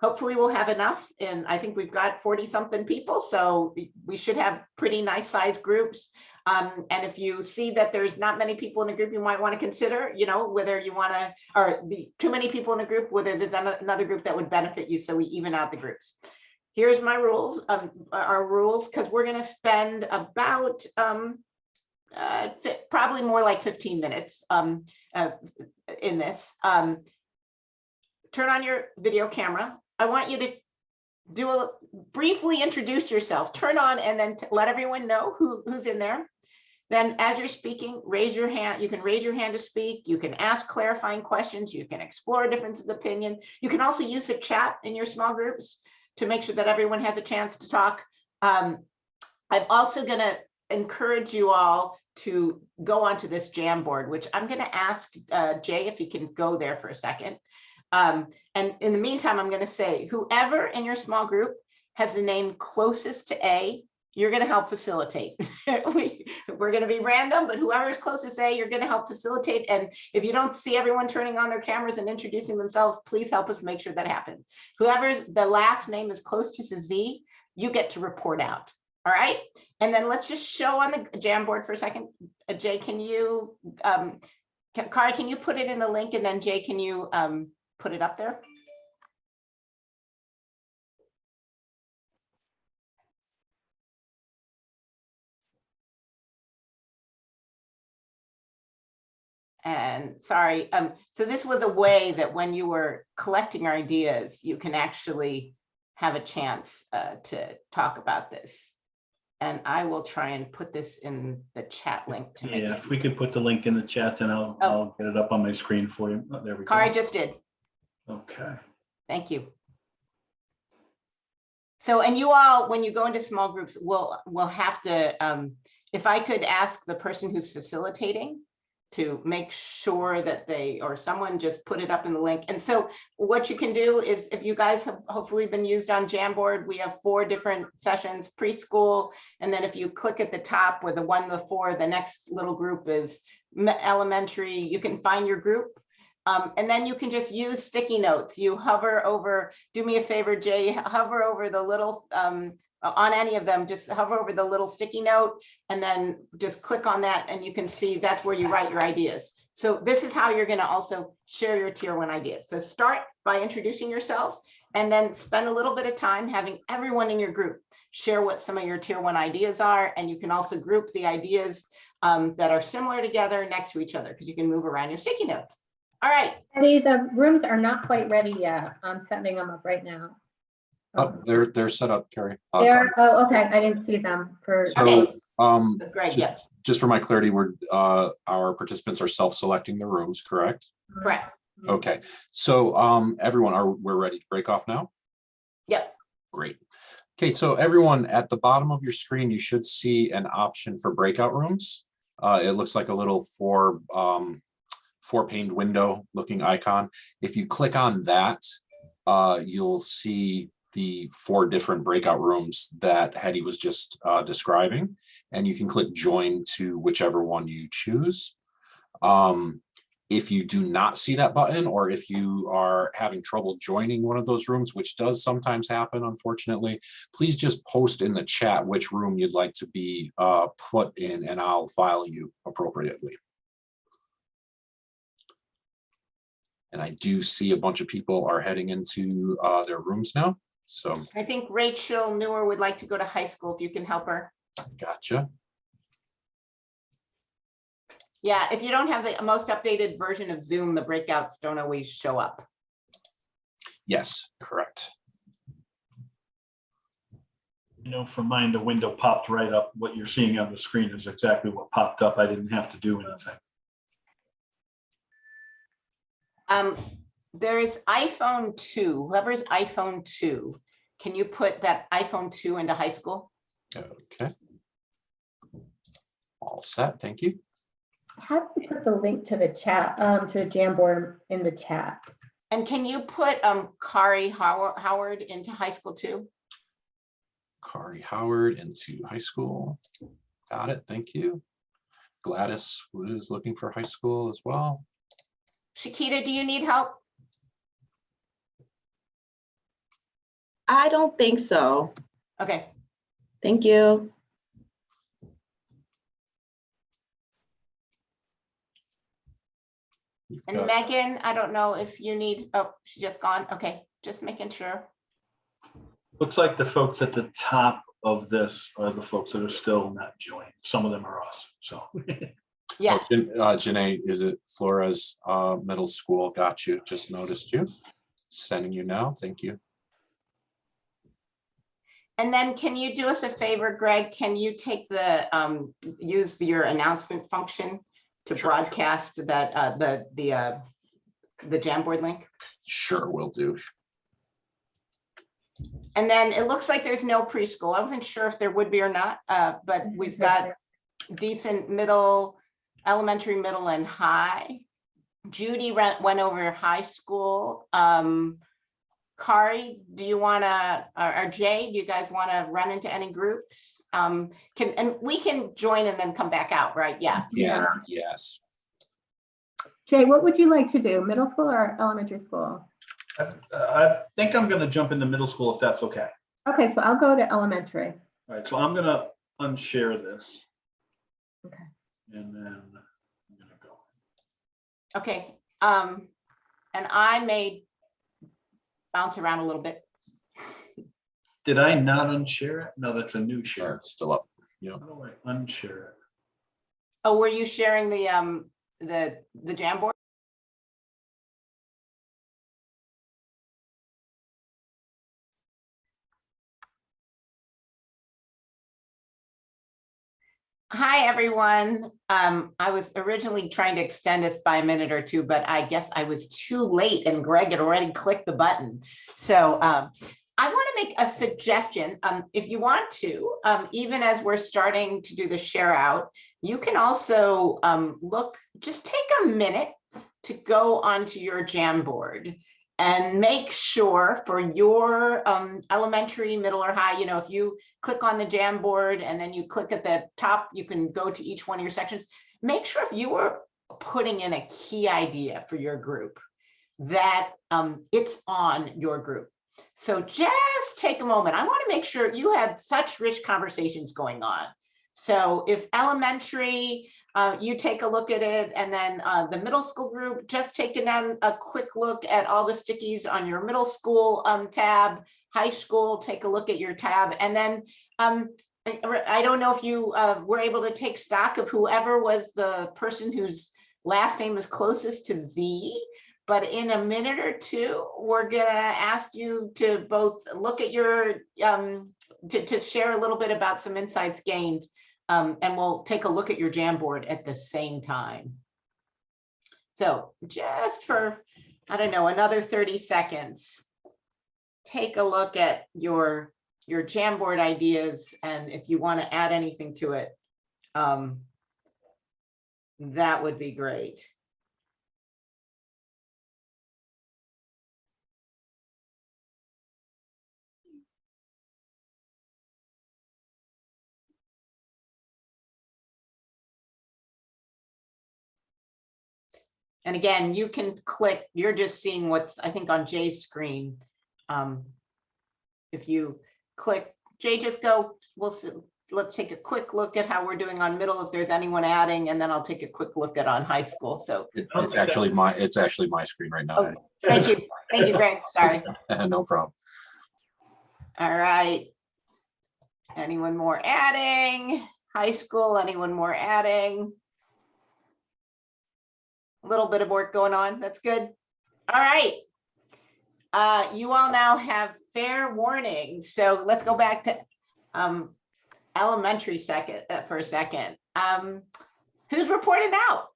Hopefully we'll have enough, and I think we've got 40 something people, so we should have pretty nice sized groups. And if you see that there's not many people in a group, you might want to consider, whether you want to, or too many people in a group, whether there's another group that would benefit you, so we even out the groups. Here's my rules, our rules, because we're going to spend about probably more like 15 minutes in this. Turn on your video camera. I want you to briefly introduce yourself, turn on, and then let everyone know who's in there. Then as you're speaking, raise your hand. You can raise your hand to speak. You can ask clarifying questions. You can explore differences of opinion. You can also use the chat in your small groups to make sure that everyone has a chance to talk. I'm also going to encourage you all to go onto this Jamboard, which I'm going to ask Jay if he can go there for a second. And in the meantime, I'm going to say, whoever in your small group has the name closest to A, you're going to help facilitate. We're going to be random, but whoever's closest to A, you're going to help facilitate. And if you don't see everyone turning on their cameras and introducing themselves, please help us make sure that happens. Whoever's the last name is closest to Z, you get to report out. All right. And then let's just show on the Jamboard for a second. Jay, can you, Kari, can you put it in the link? And then Jay, can you put it up there? And sorry, so this was a way that when you were collecting ideas, you can actually have a chance to talk about this. And I will try and put this in the chat link to make it. If we could put the link in the chat, then I'll get it up on my screen for you. Oh, there we go. Kari just did. Okay. Thank you. So, and you all, when you go into small groups, we'll have to, if I could ask the person who's facilitating to make sure that they, or someone just put it up in the link. And so what you can do is, if you guys have hopefully been used on Jamboard, we have 4 different sessions, preschool. And then if you click at the top with the 1 to 4, the next little group is elementary. You can find your group. And then you can just use sticky notes. You hover over, do me a favor, Jay, hover over the little, on any of them, just hover over the little sticky note and then just click on that, and you can see that's where you write your ideas. So this is how you're going to also share your tier 1 ideas. So start by introducing yourselves, and then spend a little bit of time having everyone in your group share what some of your tier 1 ideas are. And you can also group the ideas that are similar together next to each other, because you can move around your sticky notes. All right. Eddie, the rooms are not quite ready yet. I'm setting them up right now. Oh, they're set up, Carrie. They're, oh, okay. I didn't see them. Okay. Great. Yeah. Just for my clarity, our participants are self-selecting the rooms, correct? Correct. Okay. So everyone, we're ready to break off now? Yep. Great. Okay, so everyone, at the bottom of your screen, you should see an option for breakout rooms. It looks like a little four-paned window looking icon. If you click on that, you'll see the 4 different breakout rooms that Hetty was just describing, and you can click join to whichever one you choose. If you do not see that button, or if you are having trouble joining one of those rooms, which does sometimes happen, unfortunately, please just post in the chat which room you'd like to be put in, and I'll file you appropriately. And I do see a bunch of people are heading into their rooms now. So I think Rachel Newer would like to go to high school if you can help her. gotcha. Yeah, if you don't have the most updated version of Zoom, the breakouts don't always show up. Yes, correct. You know, for mine, the window popped right up. What you're seeing on the screen is exactly what popped up. I didn't have to do anything. There is iPhone 2, whoever's iPhone 2, can you put that iPhone 2 into high school? Okay. All set, thank you. How do we put the link to the chat, to the Jamboard in the chat? And can you put Kari Howard into high school too? Kari Howard into high school. Got it, thank you. Gladys is looking for high school as well. Shakita, do you need help? I don't think so. Okay, Thank you. You've and got- Megan, I don't know if you need, oh, she just gone. Okay, just making sure. Looks like the folks at the top of this are the folks that are still not joined. Some of them are us, so. Yeah, Janae, is it Flores Middle School? Got you, just noticed you. Sending you now, thank you. and then can you do us a favor, Greg? Can you take the, use your announcement function to Sure. broadcast that, the Jamboard link? Sure, will do. And then it looks like there's no preschool. I wasn't sure if there would be or not, but we've got decent middle, elementary, middle, and high. Judy went over high school. Kari, do you want to, or Jay, do you guys want to run into any groups? And we can join and then come back out, right? Yeah. Yeah, yes. Jay, what would you like to do? Middle school or elementary school? I think I'm gonna jump into middle school if that's okay. Okay, so I'll go to elementary. All right, so I'm gonna unshare this. Okay. And then I'm gonna go. Okay. And I may bounce around a little bit. Did I not unshare it? No, that's a new Sure, share. it's still up. How do I unshare it? Oh, were you sharing the Jamboard? Hi, everyone. I was originally trying to extend this by a minute or two, but I guess I was too late and Greg had already clicked the button. So I want to make a suggestion. If you want to, even as we're starting to do the share out, you can also just take a minute to go onto your Jamboard and make sure for your elementary, middle, or high, if you click on the Jamboard and then you click at the top, you can go to each one of your sections. Make sure if you are putting in a key idea for your group that it's on your group. So just take a moment. I want to make sure you have such rich conversations going on. So if elementary, you take a look at it, and then the middle school group, just taking a quick look at all the stickies on your middle school tab, high school, take a look at your tab. And then I don't know if you were able to take stock of whoever was the person whose last name is closest to Z. But in a minute or two, we're gonna ask you to both look at your, to share a little bit about some insights gained, and we'll take a look at your Jamboard at the same time. So just for, I don't know, another 30 seconds, take a look at your Jamboard ideas, and if you want to add anything to it, that would be great. And again, you can click, you're just seeing what's, I think, on Jay's screen. If you click, Jay, just go, let's take a quick look at how we're doing on middle, if there's anyone adding, and then I'll take a quick look at on high school. So It's actually my screen right now. oh, thank you. Thank you, Greg. Sorry. No problem. All right. Anyone more adding? High school, anyone more adding? A little bit of work going on. That's good. All right. You all now have fair warning. So let's go back to elementary for a second. Who's reporting out?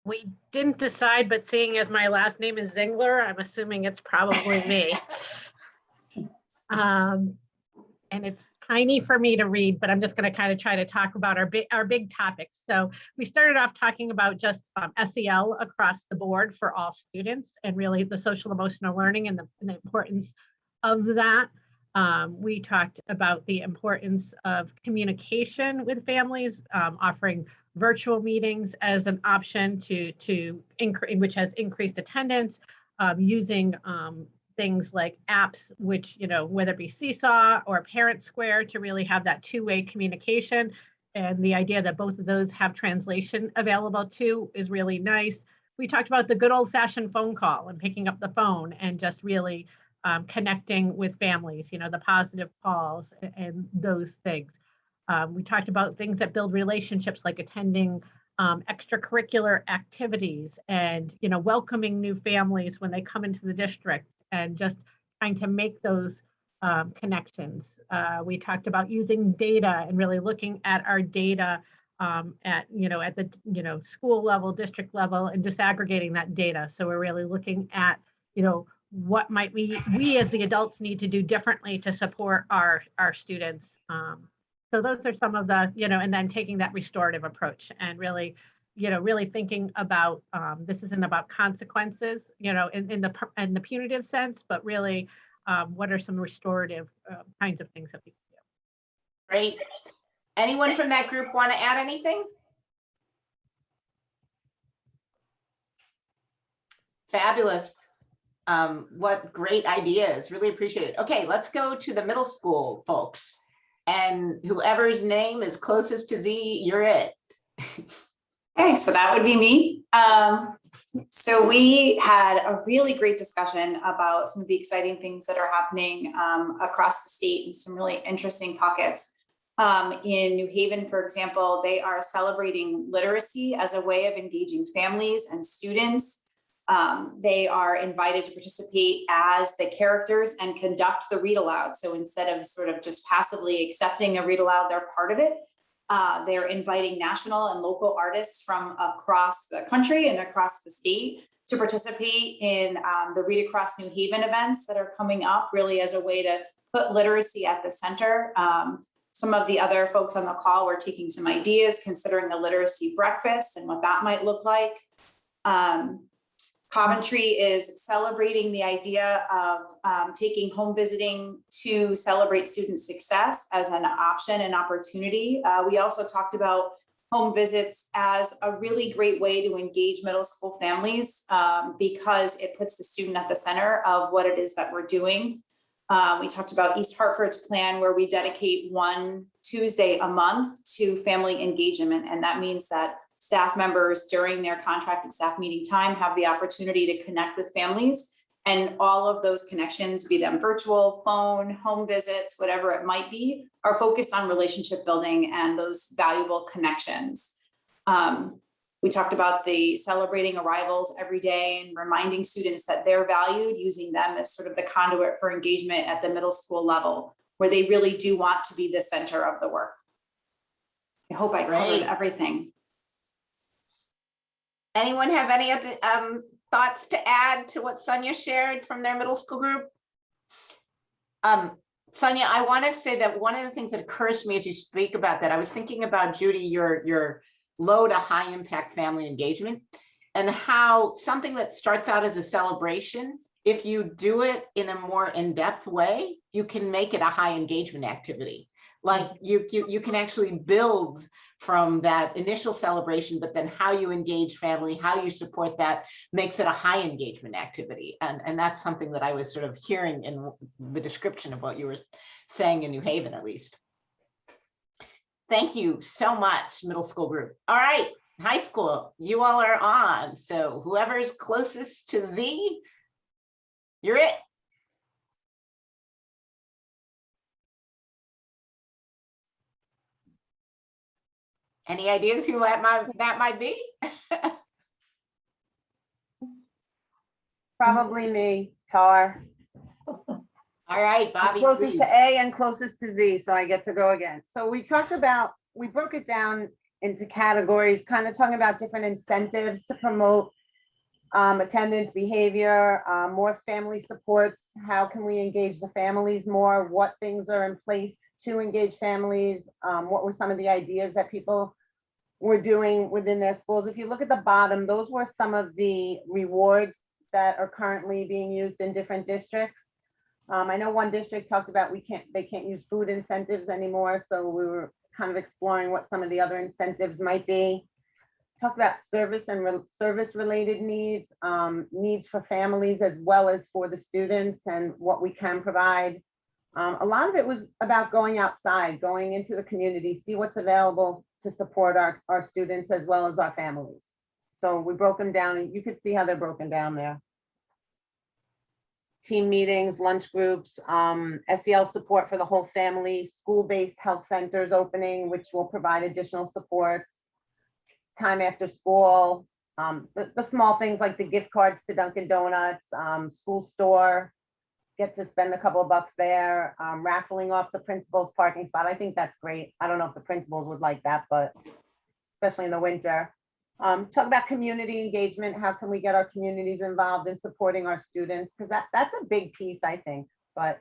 We didn't decide, but seeing as my last name is Zingler, I'm assuming it's probably me. And it's tiny for me to read, but I'm just going to kind of try to talk about our big topics. So we started off talking about just SEL across the board for all students, and really the social emotional learning and the importance of that. We talked about the importance of communication with families, offering virtual meetings as an option which has increased attendance, using things like apps, which, whether it be Seesaw or Parent Square, to really have that two-way communication. And the idea that both of those have translation available too is really nice. We talked about the good old-fashioned phone call and picking up the phone and just really connecting with families, the positive calls and those things. We talked about things that build relationships, like attending extracurricular activities and, welcoming new families when they come into the district and just trying to make those connections. We talked about using data and really looking at our data at the school level, district level, and disaggregating that data. So we're really looking at what might we as the adults need to do differently to support our students. So those are some of the, and then taking that restorative approach and really thinking about, this isn't about consequences, in the punitive sense, but really what are some restorative kinds of things that we can do. Great. Anyone from that group want to add anything? Fabulous. What great ideas. Really appreciate it. Okay, let's go to the middle school folks. And whoever's name is closest to Z, you're it. Okay, so that would be me. So we had a really great discussion about some of the exciting things that are happening across the state and some really interesting pockets. In New Haven, for example, they are celebrating literacy as a way of engaging families and students. They are invited to participate as the characters and conduct the read aloud. So instead of sort of just passively accepting a read aloud, they're part of it. They're inviting national and local artists from across the country and across the state to participate in the Read Across New Haven events that are coming up, really as a way to put literacy at the center. Some of the other folks on the call were taking some ideas, considering a literacy breakfast and what that might look like. Coventry is celebrating the idea of taking home visiting to celebrate student success as an option and opportunity. We also talked about home visits as a really great way to engage middle school families because it puts the student at the center of what it is that we're doing. We talked about East Hartford's plan, where we dedicate one Tuesday a month to family engagement. And that means that staff members during their contracted staff meeting time have the opportunity to connect with families, and all of those connections, be them virtual, phone, home visits, whatever it might be, are focused on relationship building and those valuable connections. We talked about the celebrating arrivals every day and reminding students that they're valued, using them as sort of the conduit for engagement at the middle school level, where they really do want to be the center of the work. I hope I covered everything. Anyone have any other thoughts to add to what Sonia shared from their middle school group? Sonia, I want to say that one of the things that occurs to me as you speak about that, I was thinking about, Judy, your low to high impact family engagement, and how something that starts out as a celebration, if you do it in a more in-depth way, you can make it a high engagement activity. Like you can actually build from that initial celebration, but then how you engage family, how you support that makes it a high engagement activity. And that's something that I was sort of hearing in the description of what you were saying in New Haven, at least. Thank you so much, middle school group. All right, high school, you all are on. So whoever's closest to Z, you're it. Any ideas who that might be? Probably me, Tar. All right, I'm Bobby. closest please. to A and closest to Z, so I get to go again. So we broke it down into categories, kind of talking about different incentives to promote attendance, behavior, more family supports. How can we engage the families more? What things are in place to engage families? What were some of the ideas that people were doing within their schools? If you look at the bottom, those were some of the rewards that are currently being used in different districts. I know one district talked about they can't use food incentives anymore, so we were kind of exploring what some of the other incentives might be. Talked about service and service related needs, needs for families as well as for the students and what we can provide. A lot of it was about going outside, going into the community, see what's available to support our students as well as our families. So we broke them down, and you could see how they're broken down there. Team meetings, lunch groups, SEL support for the whole family, school-based health centers opening, which will provide additional supports, time after school, the small things like the gift cards to Dunkin' Donuts, school store, get to spend a couple of bucks there, raffling off the principal's parking spot. I think that's great. I don't know if the principals would like that, but especially in the winter. Talk about community engagement. How can we get our communities involved in supporting our students? Because that's a big piece, I think, but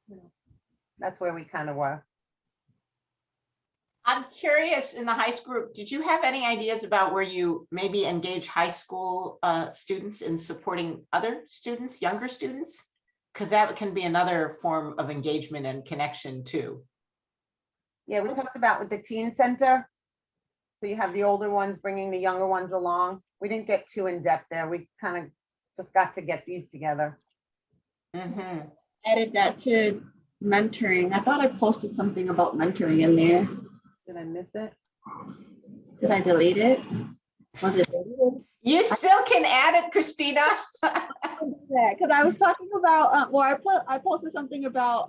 you know, that's where we kind of were. I'm curious, in the high school group, did you have any ideas about where you maybe engage high school students in supporting other students, younger students? Because that can be another form of engagement and connection too. Yeah, we talked about with the teen center. So you have the older ones bringing the younger ones along. We didn't get too in depth there. We kind of just got to get these together. Mm-hmm. Added that to mentoring. I thought I posted something about mentoring in there. Did I miss it? Did I delete it? Was it deleted? You still can add it, Christina. Because I was talking about, I posted something about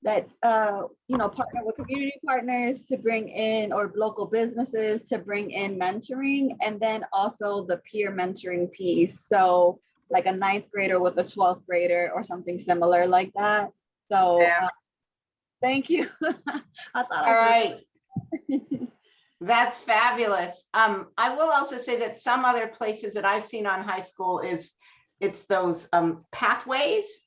that partner with community partners to bring in, or local businesses to bring in mentoring, and then also the peer mentoring piece. So like a 9th grader with a 12th grader or something similar like that. So thank you. I thought All right. That's fabulous. I will also say that some other places that I've seen on high school it's those pathways,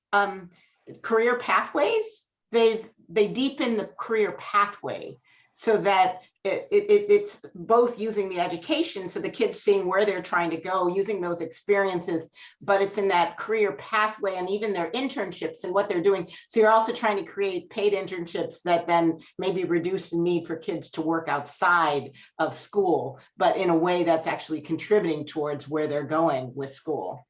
career pathways. They deepen the career pathway so that it's both using the education, so the kids seeing where they're trying to go, using those experiences, but it's in that career pathway and even their internships and what they're doing. So you're also trying to create paid internships that then maybe reduce the need for kids to work outside of school, but in a way that's actually contributing towards where they're going with school.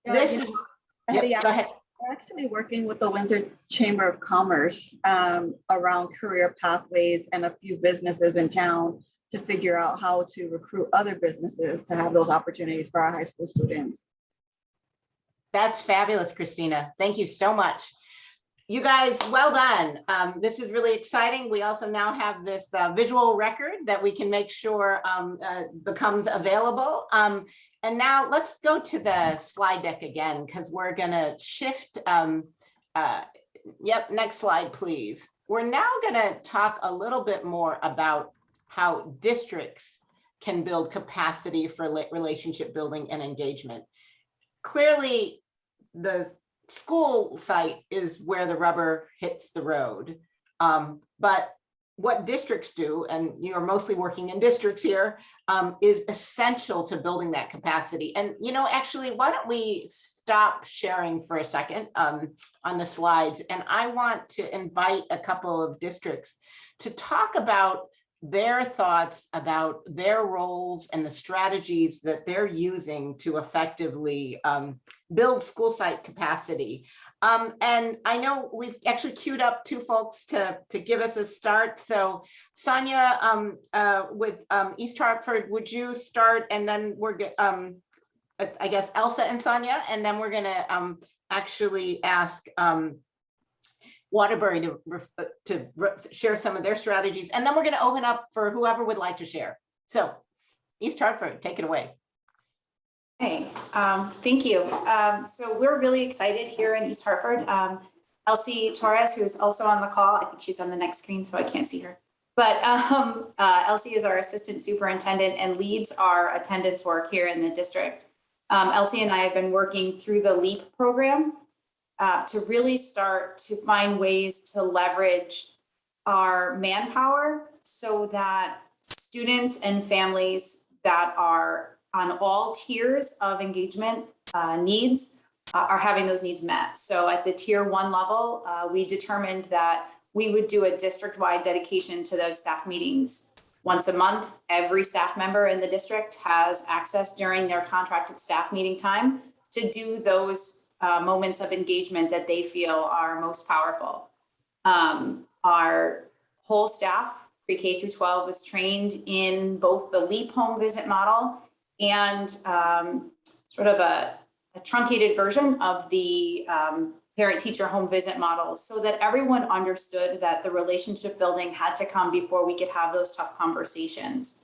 Go ahead. We're actually working with the Windsor Chamber of Commerce around career pathways and a few businesses in town to figure out how to recruit other businesses to have those opportunities for our high school students. That's fabulous, Christina. Thank you so much. You guys, well done. This is really exciting. We also now have this visual record that we can make sure becomes available. And now let's go to the slide deck again, because we're gonna shift. Yep, next slide, please. We're now gonna talk a little bit more about how districts can build capacity for relationship building and engagement. Clearly, the school site is where the rubber hits the road. But what districts do, and you're mostly working in districts here, is essential to building that capacity. And, actually, why don't we stop sharing for a second on the slides? And I want to invite a couple of districts to talk about their thoughts about their roles and the strategies that they're using to effectively build school site capacity. And I know we've actually queued up two folks to give us a start. So Sonia with East Hartford, would you start? And then we're I guess Elsa and Sonia, and then we're gonna actually ask Waterbury to share some of their strategies, and then we're going to open up for whoever would like to share. So, East Hartford, take it away. Hey, thank you. So we're really excited here in East Hartford. Elsie Torres, who's also on the call, I think she's on the next screen, so I can't see her. But Elsie is our assistant superintendent and leads our attendance work here in the district. Elsie and I have been working through the LEAP program to really start to find ways to leverage our manpower so that students and families that are on all tiers of engagement needs are having those needs met. So at the tier 1 level, we determined that we would do a district-wide dedication to those staff meetings once a month. Every staff member in the district has access during their contracted staff meeting time to do those moments of engagement that they feel are most powerful. Our whole staff, pre-K through 12, was trained in both the LEAP home visit model and sort of a truncated version of the parent-teacher home visit model, so that everyone understood that the relationship building had to come before we could have those tough conversations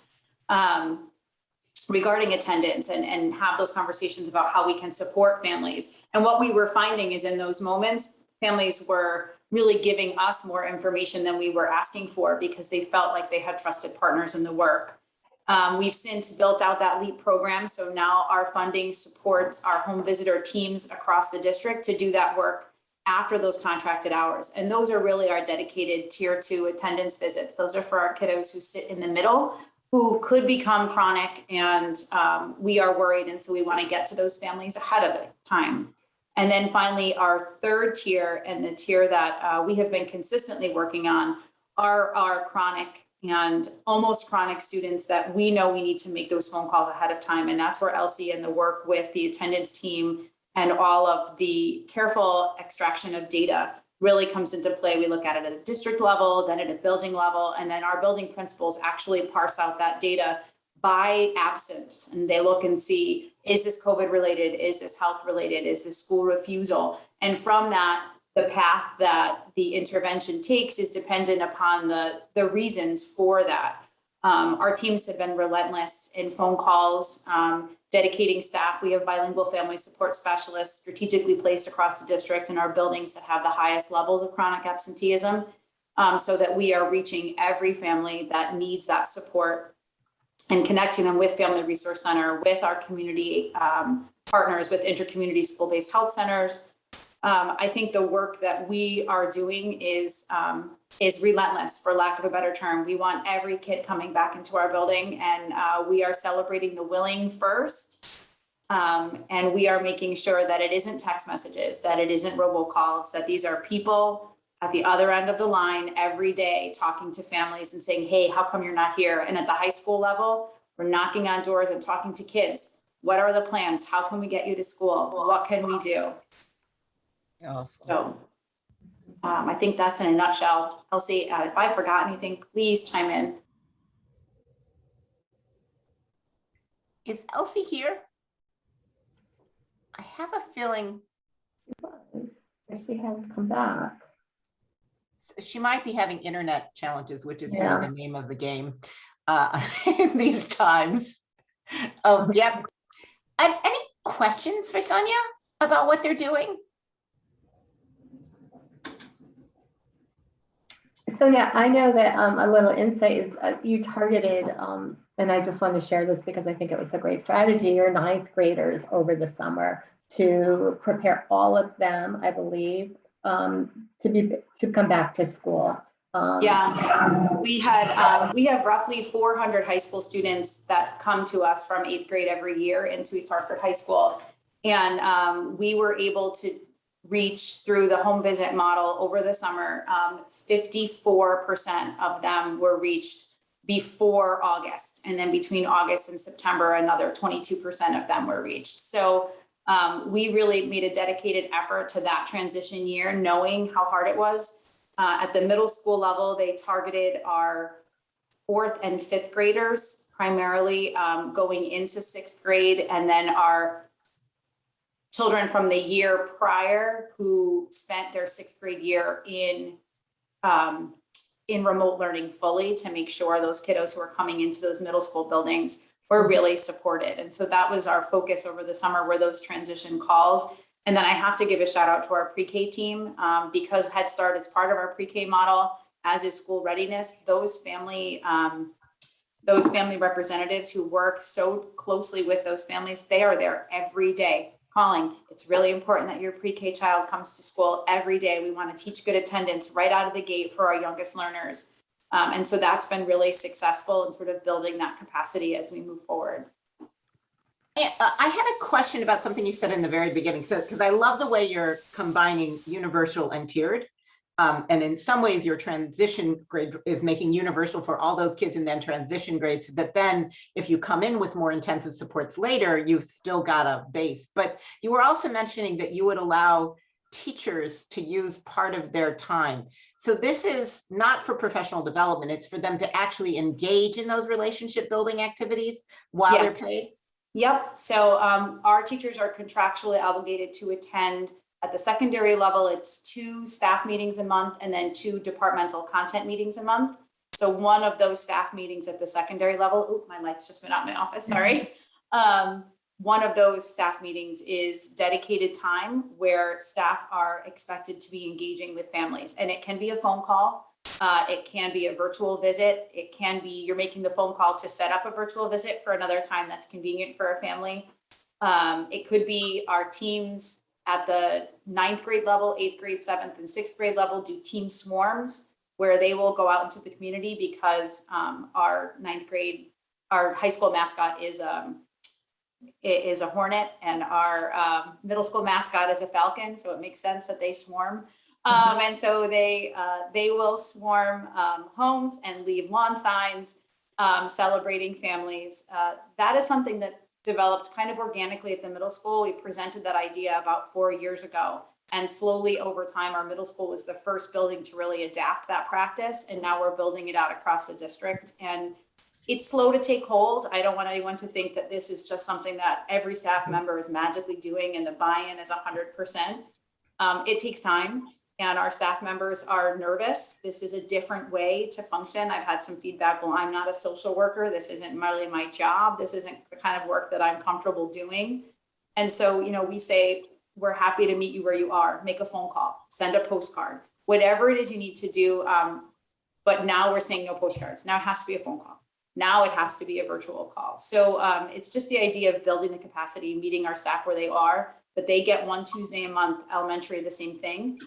regarding attendance and have those conversations about how we can support families. And what we were finding is in those moments, families were really giving us more information than we were asking for because they felt like they had trusted partners in the work. We've since built out that LEAP program. So now our funding supports our home visitor teams across the district to do that work after those contracted hours. And those are really our dedicated tier 2 attendance visits. Those are for our kiddos who sit in the middle, who could become chronic, and we are worried. And so we want to get to those families ahead of time. And then finally, our third tier, and the tier that we have been consistently working on, are our chronic and almost chronic students that we know we need to make those phone calls ahead of time. And that's where Elsie and the work with the attendance team and all of the careful extraction of data really comes into play. We look at it at a district level, then at a building level, and then our building principals actually parse out that data by absence. And they look and see, is this COVID related? Is this health related? Is this school refusal? And from that, the path that the intervention takes is dependent upon the reasons for that. Our teams have been relentless in phone calls, dedicating staff. We have bilingual family support specialists strategically placed across the district in our buildings that have the highest levels of chronic absenteeism, so that we are reaching every family that needs that support and connecting them with Family Resource Center, with our community partners, with intercommunity school-based health centers. I think the work that we are doing is relentless, for lack of a better term. We want every kid coming back into our building, and we are celebrating the willing first. And we are making sure that it isn't text messages, that it isn't robocalls, that these are people at the other end of the line every day talking to families and saying, hey, how come you're not here? And at the high school level, we're knocking on doors and talking to kids. What are the plans? How can we get you to school? What can we do? Awesome. So I think that's in a nutshell. Elsie, if I forgot anything, please chime in. Is Elsie here? I have a feeling She hasn't come back. she might be having internet challenges, which is sort Yeah. of the name of the game in these times. Oh, yep. Any questions for Sonia about what they're doing? So yeah, I know that a little insight is you targeted, and I just want to share this because I think it was a great strategy, your 9th graders over the summer to prepare all of them, I believe, to come back to school. Yeah, we have roughly 400 high school students that come to us from 8th grade every year into East Hartford High School. And we were able to reach through the home visit model over the summer. 54% of them were reached before August. And then between August and September, another 22% of them were reached. So we really made a dedicated effort to that transition year, knowing how hard it was. At the middle school level, they targeted our 4th and 5th graders, primarily going into 6th grade, and then our children from the year prior who spent their 6th grade year in remote learning fully, to make sure those kiddos who are coming into those middle school buildings were really supported. And so that was our focus over the summer, were those transition calls. And then I have to give a shout out to our pre-K team, because Head Start is part of our pre-K model, as is school readiness. Those family representatives who work so closely with those families, they are there every day calling. It's really important that your pre-K child comes to school every day. We want to teach good attendance right out of the gate for our youngest learners. And so that's been really successful in sort of building that capacity as we move forward. I had a question about something you said in the very beginning, because I love the way you're combining universal and tiered. And in some ways, your transition grade is making universal for all those kids in then transition grades, so that then if you come in with more intensive supports later, you've still got a base. But you were also mentioning that you would allow teachers to use part of their time. So this is not for professional development, it's for them to actually engage in those relationship building activities while Yes. they're paid. Yep. So our teachers are contractually obligated to attend at the secondary level. It's 2 staff meetings a month and then 2 departmental content meetings a month. So one of those staff meetings at the secondary level, oh, my lights just went out in my office, sorry. One of those staff meetings is dedicated time where staff are expected to be engaging with families. And it can be a phone call. It can be a virtual visit. It can be you're making the phone call to set up a virtual visit for another time that's convenient for a family. It could be our teams at the 9th grade level, 8th grade, 7th and 6th grade level do team swarms, where they will go out into the community, because our 9th grade, our high school mascot is a hornet, and our middle school mascot is a falcon. So it makes sense that they swarm. And so they will swarm homes and leave lawn signs, celebrating families. That is something that developed kind of organically at the middle school. We presented that idea about 4 years ago, and slowly over time, our middle school was the first building to really adapt that practice. And now we're building it out across the district, and it's slow to take hold. I don't want anyone to think that this is just something that every staff member is magically doing and the buy-in is 100%. It takes time. And our staff members are nervous. This is a different way to function. I've had some feedback, well, I'm not a social worker. This isn't really my job. This isn't the kind of work that I'm comfortable doing. And so, we say, we're happy to meet you where you are. Make a phone call, send a postcard, whatever it is you need to do. But now we're saying no postcards. Now it has to be a phone call. Now it has to be a virtual call. So it's just the idea of building the capacity, meeting our staff where they are, but they get one Tuesday a month. Elementary, the same thing.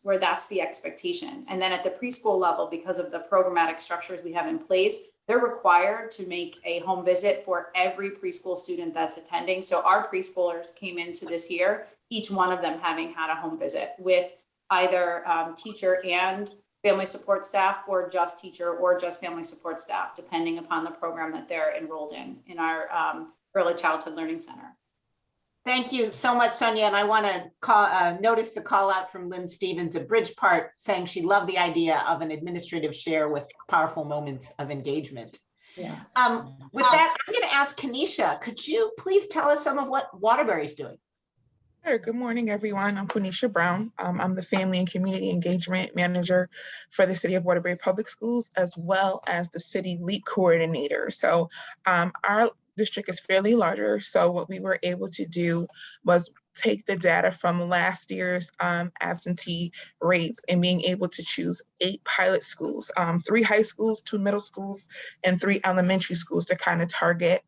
Where that's the expectation. And then at the preschool level, because of the programmatic structures we have in place, they're required to make a home visit for every preschool student that's attending. So our preschoolers came into this year, each one of them having had a home visit with either teacher and family support staff, or just teacher or just family support staff, depending upon the program that they're enrolled in our early childhood learning center. Thank you so much, Sonia. And I want to notice the call out from Lynn Stevens at Bridgepart, saying she loved the idea of an administrative share with powerful moments of engagement. Yeah. With that, I'm going to ask Kanisha, could you please tell us some of what Waterbury's doing? Sure. Good morning, everyone. I'm Kanisha Brown. I'm the Family and Community Engagement Manager for the City of Waterbury Public Schools, as well as the City LEAP Coordinator. So our district is fairly larger. So what we were able to do was take the data from last year's absentee rates and being able to choose 8 pilot schools, 3 high schools, 2 middle schools, and 3 elementary schools to kind of target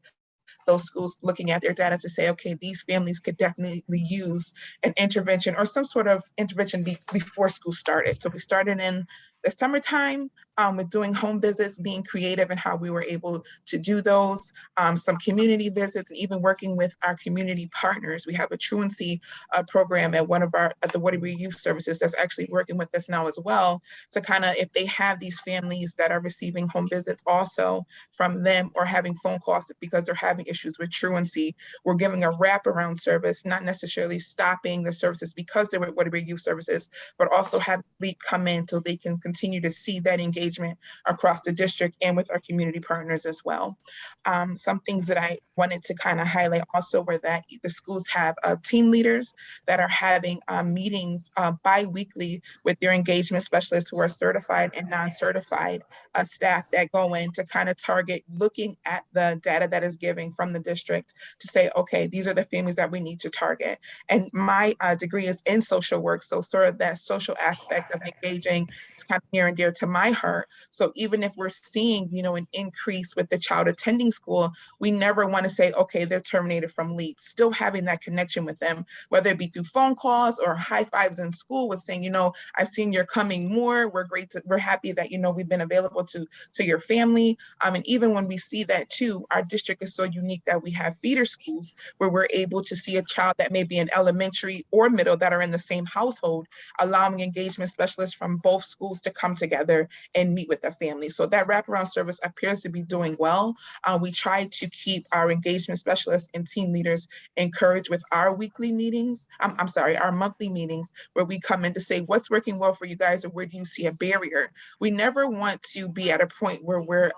those schools looking at their data to say, okay, these families could definitely use an intervention or some sort of intervention before school started. So we started in the summertime with doing home visits, being creative in how we were able to do those, some community visits, and even working with our community partners. We have a truancy program at the Waterbury Youth Services that's actually working with us now as well. So kind of if they have these families that are receiving home visits also from them or having phone calls because they're having issues with truancy, we're giving a wraparound service, not necessarily stopping the services because they're with Waterbury Youth Services, but also have LEAP come in so they can continue to see that engagement across the district and with our community partners as well. Some things that I wanted to kind of highlight also were that the schools have team leaders that are having meetings bi-weekly with their engagement specialists who are certified and non-certified staff that go in to kind of target looking at the data that is given from the district to say, okay, these are the families that we need to target. And my degree is in social work, so sort of that social aspect of engaging is kind of near and dear to my heart. So even if we're seeing, an increase with the child attending school, we never want to say, okay, they're terminated from LEAP. Still having that connection with them, whether it be through phone calls or high fives in school with saying, I've seen you're coming more. We're happy that, we've been available to your family. And even when we see that too, our district is so unique that we have feeder schools where we're able to see a child that may be in elementary or middle that are in the same household, allowing engagement specialists from both schools to come together and meet with the family. So that wraparound service appears to be doing well. We try to keep our engagement specialists and team leaders encouraged with our weekly meetings. Our monthly meetings where we come in to say what's working well for you guys or where do you see a barrier. We never want to be at a point where we're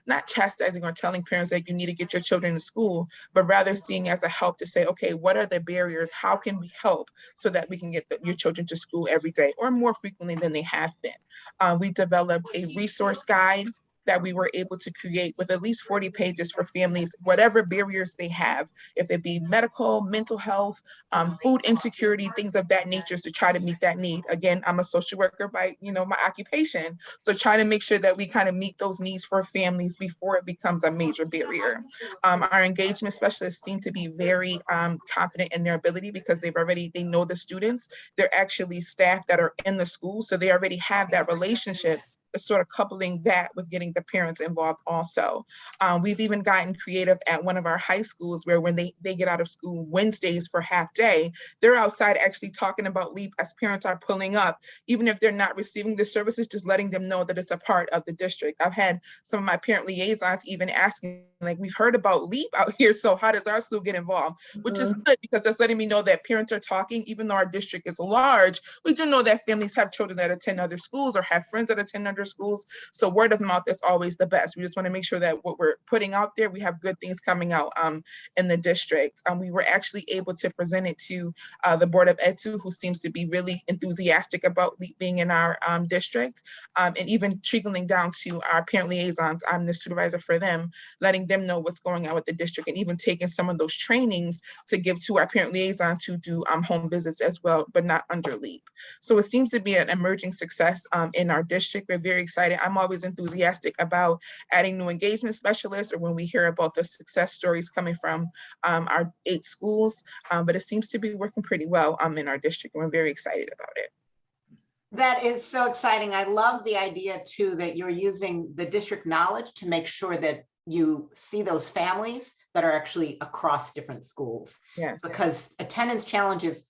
not chastising or telling parents that you need to get your children to school, but rather seeing as a help to say, okay, what are the barriers? How can we help so that we can get your children to school every day or more frequently than they have been? We developed a resource guide that we were able to create with at least 40 pages for families, whatever barriers they have, if it be medical, mental health, food insecurity, things of that nature, to try to meet that need. Again, I'm a social worker by my occupation, so trying to make sure that we kind of meet those needs for families before it becomes a major barrier. Our engagement specialists seem to be very confident in their ability because they know the students. They're actually staff that are in the school, so they already have that relationship, sort of coupling that with getting the parents involved also. We've even gotten creative at one of our high schools where when they get out of school Wednesdays for half day, they're outside actually talking about LEAP as parents are pulling up, even if they're not receiving the services, just letting them know that it's a part of the district. I've had some of my parent liaisons even asking, like, we've heard about LEAP out here, so how does our school get involved? Which is good because that's letting me know that parents are talking, even though our district is large. We do know that families have children that attend other schools or have friends that attend other schools. So word of mouth is always the best. We just want to make sure that what we're putting out there, we have good things coming out in the district. We were actually able to present it to the Board of Ed too, who seems to be really enthusiastic about LEAP being in our district, and even trickling down to our parent liaisons. I'm the supervisor for them, letting them know what's going on with the district and even taking some of those trainings to give to our parent liaisons who do home visits as well, but not under LEAP. So it seems to be an emerging success in our district. We're very excited. I'm always enthusiastic about adding new engagement specialists or when we hear about the success stories coming from our 8 schools, but it seems to be working pretty well in our district, and we're very excited about it. That is so exciting. I love the idea too that you're using the district knowledge to make sure that you see those families that are actually across different schools. Yes, because attendance challenges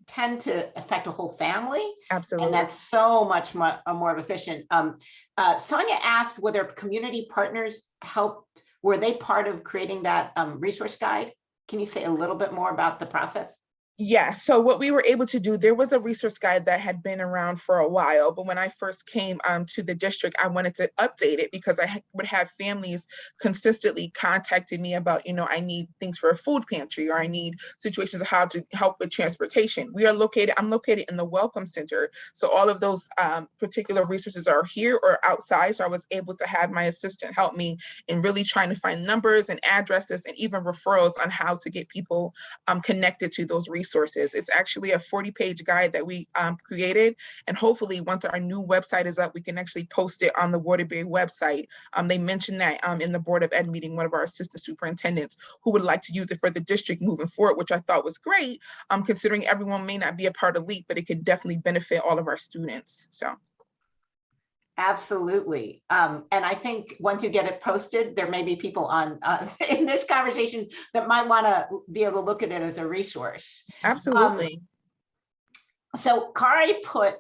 tend to affect a whole family. absolutely. And that's so much more efficient. Sonia asked whether community partners helped, were they part of creating that resource guide? Can you say a little bit more about the process? Yeah, so what we were able to do, there was a resource guide that had been around for a while, but when I first came to the district, I wanted to update it because I would have families consistently contacting me about, I need things for a food pantry, or I need situations of how to help with transportation. I'm located in the Welcome Center, so all of those particular resources are here or outside, so I was able to have my assistant help me in really trying to find numbers and addresses and even referrals on how to get people connected to those resources. resources. It's actually a 40-page guide that we created. And hopefully once our new website is up, we can actually post it on the Waterbury website. They mentioned that in the Board of Ed meeting, one of our assistant superintendents who would like to use it for the district moving forward, which I thought was great, considering everyone may not be a part of LEAP, but it could definitely benefit all of our students. So. Absolutely. And I think once you get it posted, there may be people on in this conversation that might want to be able to look at it as a resource. Absolutely. So Kari put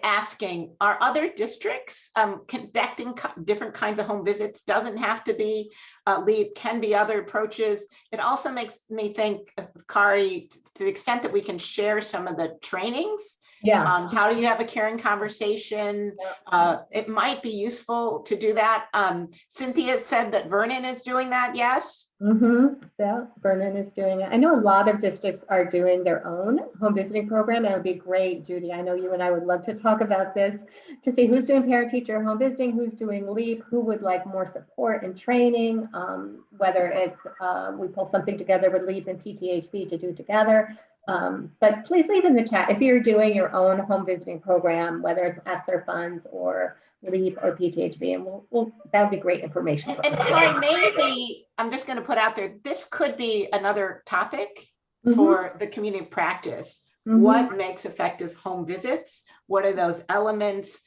asking, are other districts conducting different kinds of home visits? Doesn't have to be LEAP, can be other approaches. It also makes me think, Kari, to the extent that we can share some of the trainings. Yeah. How do you have a caring conversation? It might be useful to do that. Cynthia said that Vernon is doing that, yes? Yeah, Vernon is doing it. I know a lot of districts are doing their own home visiting program. That would be great, Judy. I know you and I would love to talk about this to see who's doing parent-teacher home visiting, who's doing LEAP, who would like more support and training, whether it's we pull something together with LEAP and PTHB to do together. But please leave in the chat if you're doing your own home visiting program, whether it's ESSER funds or LEAP or PTHB, and we'll that would be great information. And Kari, maybe I'm just going to put out there, this could be another topic for the community of practice. What makes effective home visits? What are those elements?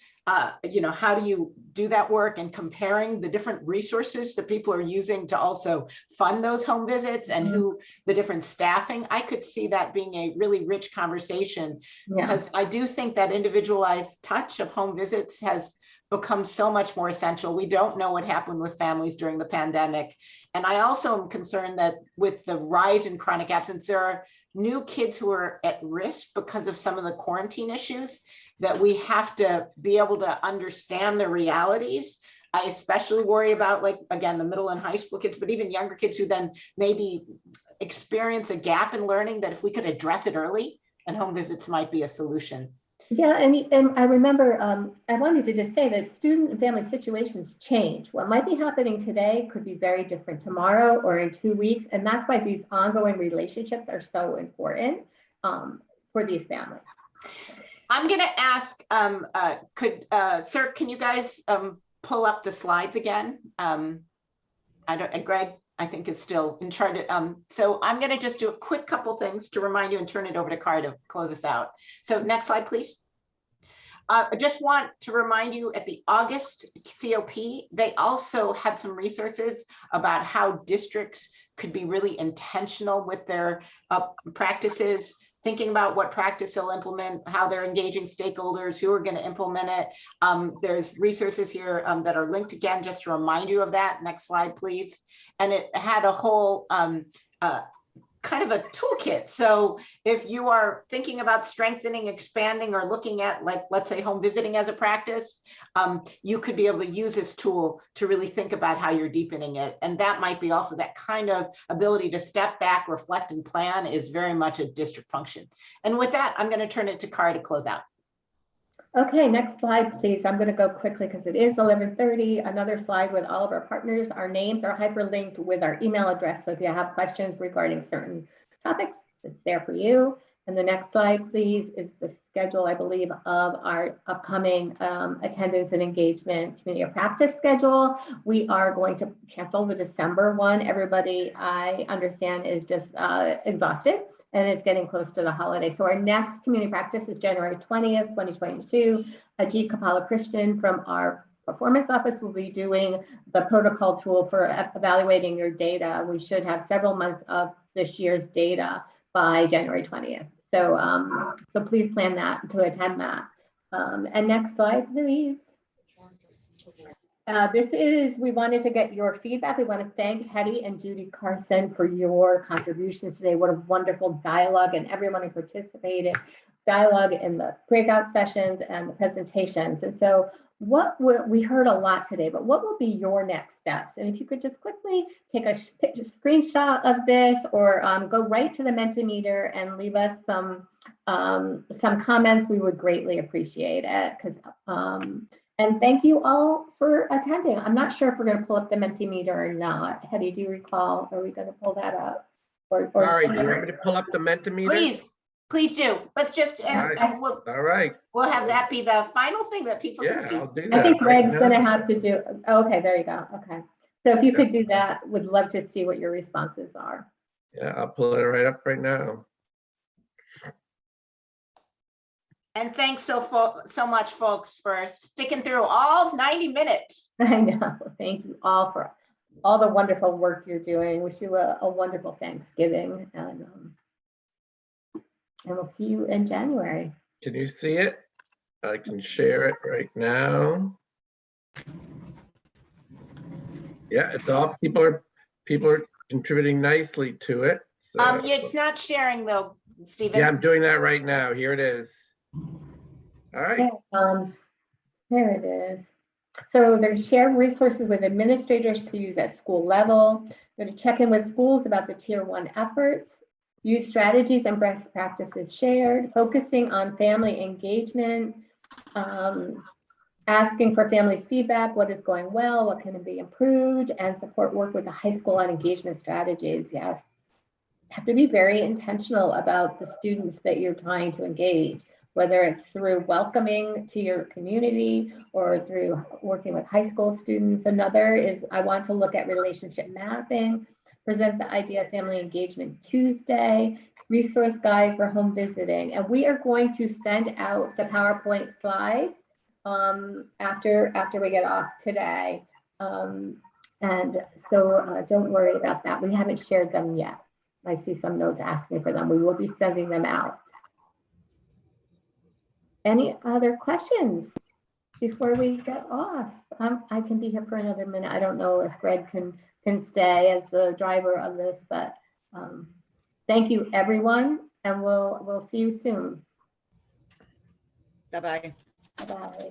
You know, how do you do that work, and comparing the different resources that people are using to also fund those home visits, and who the different staffing. I could see that being a really rich conversation, because I do think that individualized touch of home visits has become so much more essential. We don't know what happened with families during the pandemic. And I also am concerned that with the rise in chronic absence, there are new kids who are at risk because of some of the quarantine issues, that we have to be able to understand the realities. I especially worry about, like, again, the middle and high school kids, but even younger kids who then maybe experience a gap in learning, that if we could address it early, and home visits might be a solution. Yeah, and I remember I wanted to just say that student and family situations change. What might be happening today could be very different tomorrow or in 2 weeks. And that's why these ongoing relationships are so important for these families. I'm going to ask, sir, can you guys pull up the slides again? Greg, I think, is still in charge. So I'm going to just do a quick couple things to remind you and turn it over to Kari to close us out. So next slide, please. I just want to remind you, at the August COP, they also had some resources about how districts could be really intentional with their practices, thinking about what practice they'll implement, how they're engaging stakeholders, who are going to implement it. There's resources here that are linked again, just to remind you of that. Next slide, please. And it had a whole kind of a toolkit. So if you are thinking about strengthening, expanding, or looking at, like, let's say, home visiting as a practice, you could be able to use this tool to really think about how you're deepening it. And that might be also that kind of ability to step back, reflect, and plan is very much a district function. And with that, I'm going to turn it to Kari to close out. Okay, next slide, please. I'm going to go quickly because it is 11:30. Another slide with all of our partners. Our names are hyperlinked with our email address. So if you have questions regarding certain topics, it's there for you. And the next slide, please, is the schedule, I believe, of our upcoming attendance and engagement community of practice schedule. We are going to cancel the December one. Everybody, I understand, is just exhausted, and it's getting close to the holiday. So our next community practice is January 20th, 2022. Ajit Kapala-Christian from our performance office will be doing the protocol tool for evaluating your data. We should have several months of this year's data by January 20th. So, so please plan that to attend that. And next slide, please. We wanted to get your feedback. We want to thank Hetty and Judy Carson for your contributions today. What a wonderful dialogue, and everyone who participated, dialogue in the breakout sessions and the presentations. And so we heard a lot today, but what will be your next steps? And if you could just quickly take a screenshot of this, or go right to the Mentimeter and leave us some comments, we would greatly appreciate it. And thank you all for attending. I'm not sure if we're going to pull up the Mentimeter or not. Hetty, do you recall? Are we going to pull that up? or All right, do you want me to pull up the Mentimeter? Please do. Let's just, Right. and All right, we'll have that be the final thing that people can yeah, see. I'll do I that. think right Greg's gonna now. have to do, okay, there you go, okay. So if you could do that, would love to see what your responses are. Yeah, I'll pull it right up right now. And thanks so much, folks, for sticking through all 90 minutes. I know, thank you all for all the wonderful work you're doing. Wish you a wonderful Thanksgiving, and we'll see you in January. Can you see it? I can share it right now. Yeah, it's all, people are contributing nicely to it. so- It's not sharing though, Stephen. Yeah, I'm doing that right now. Here it is. All right. There it is. So there's shared resources with administrators to use at school level. Going to check in with schools about the tier 1 efforts, use strategies and best practices shared, focusing on family engagement, asking for families' feedback, what is going well, what can be improved, and support work with the high school on engagement strategies. Yes. Have to be very intentional about the students that you're trying to engage, whether it's through welcoming to your community or through working with high school students. Another is I want to look at relationship mapping, present the idea of family engagement Tuesday, resource guide for home visiting. And we are going to send out the PowerPoint slides after we get off today. And so don't worry about that. We haven't shared them yet. I see some notes asking for them. We will be sending them out. Any other questions before we get off? I can be here for another minute. I don't know if Greg can stay as the driver of this, but thank you, everyone, and we'll see you soon. Bye-bye. Bye-bye.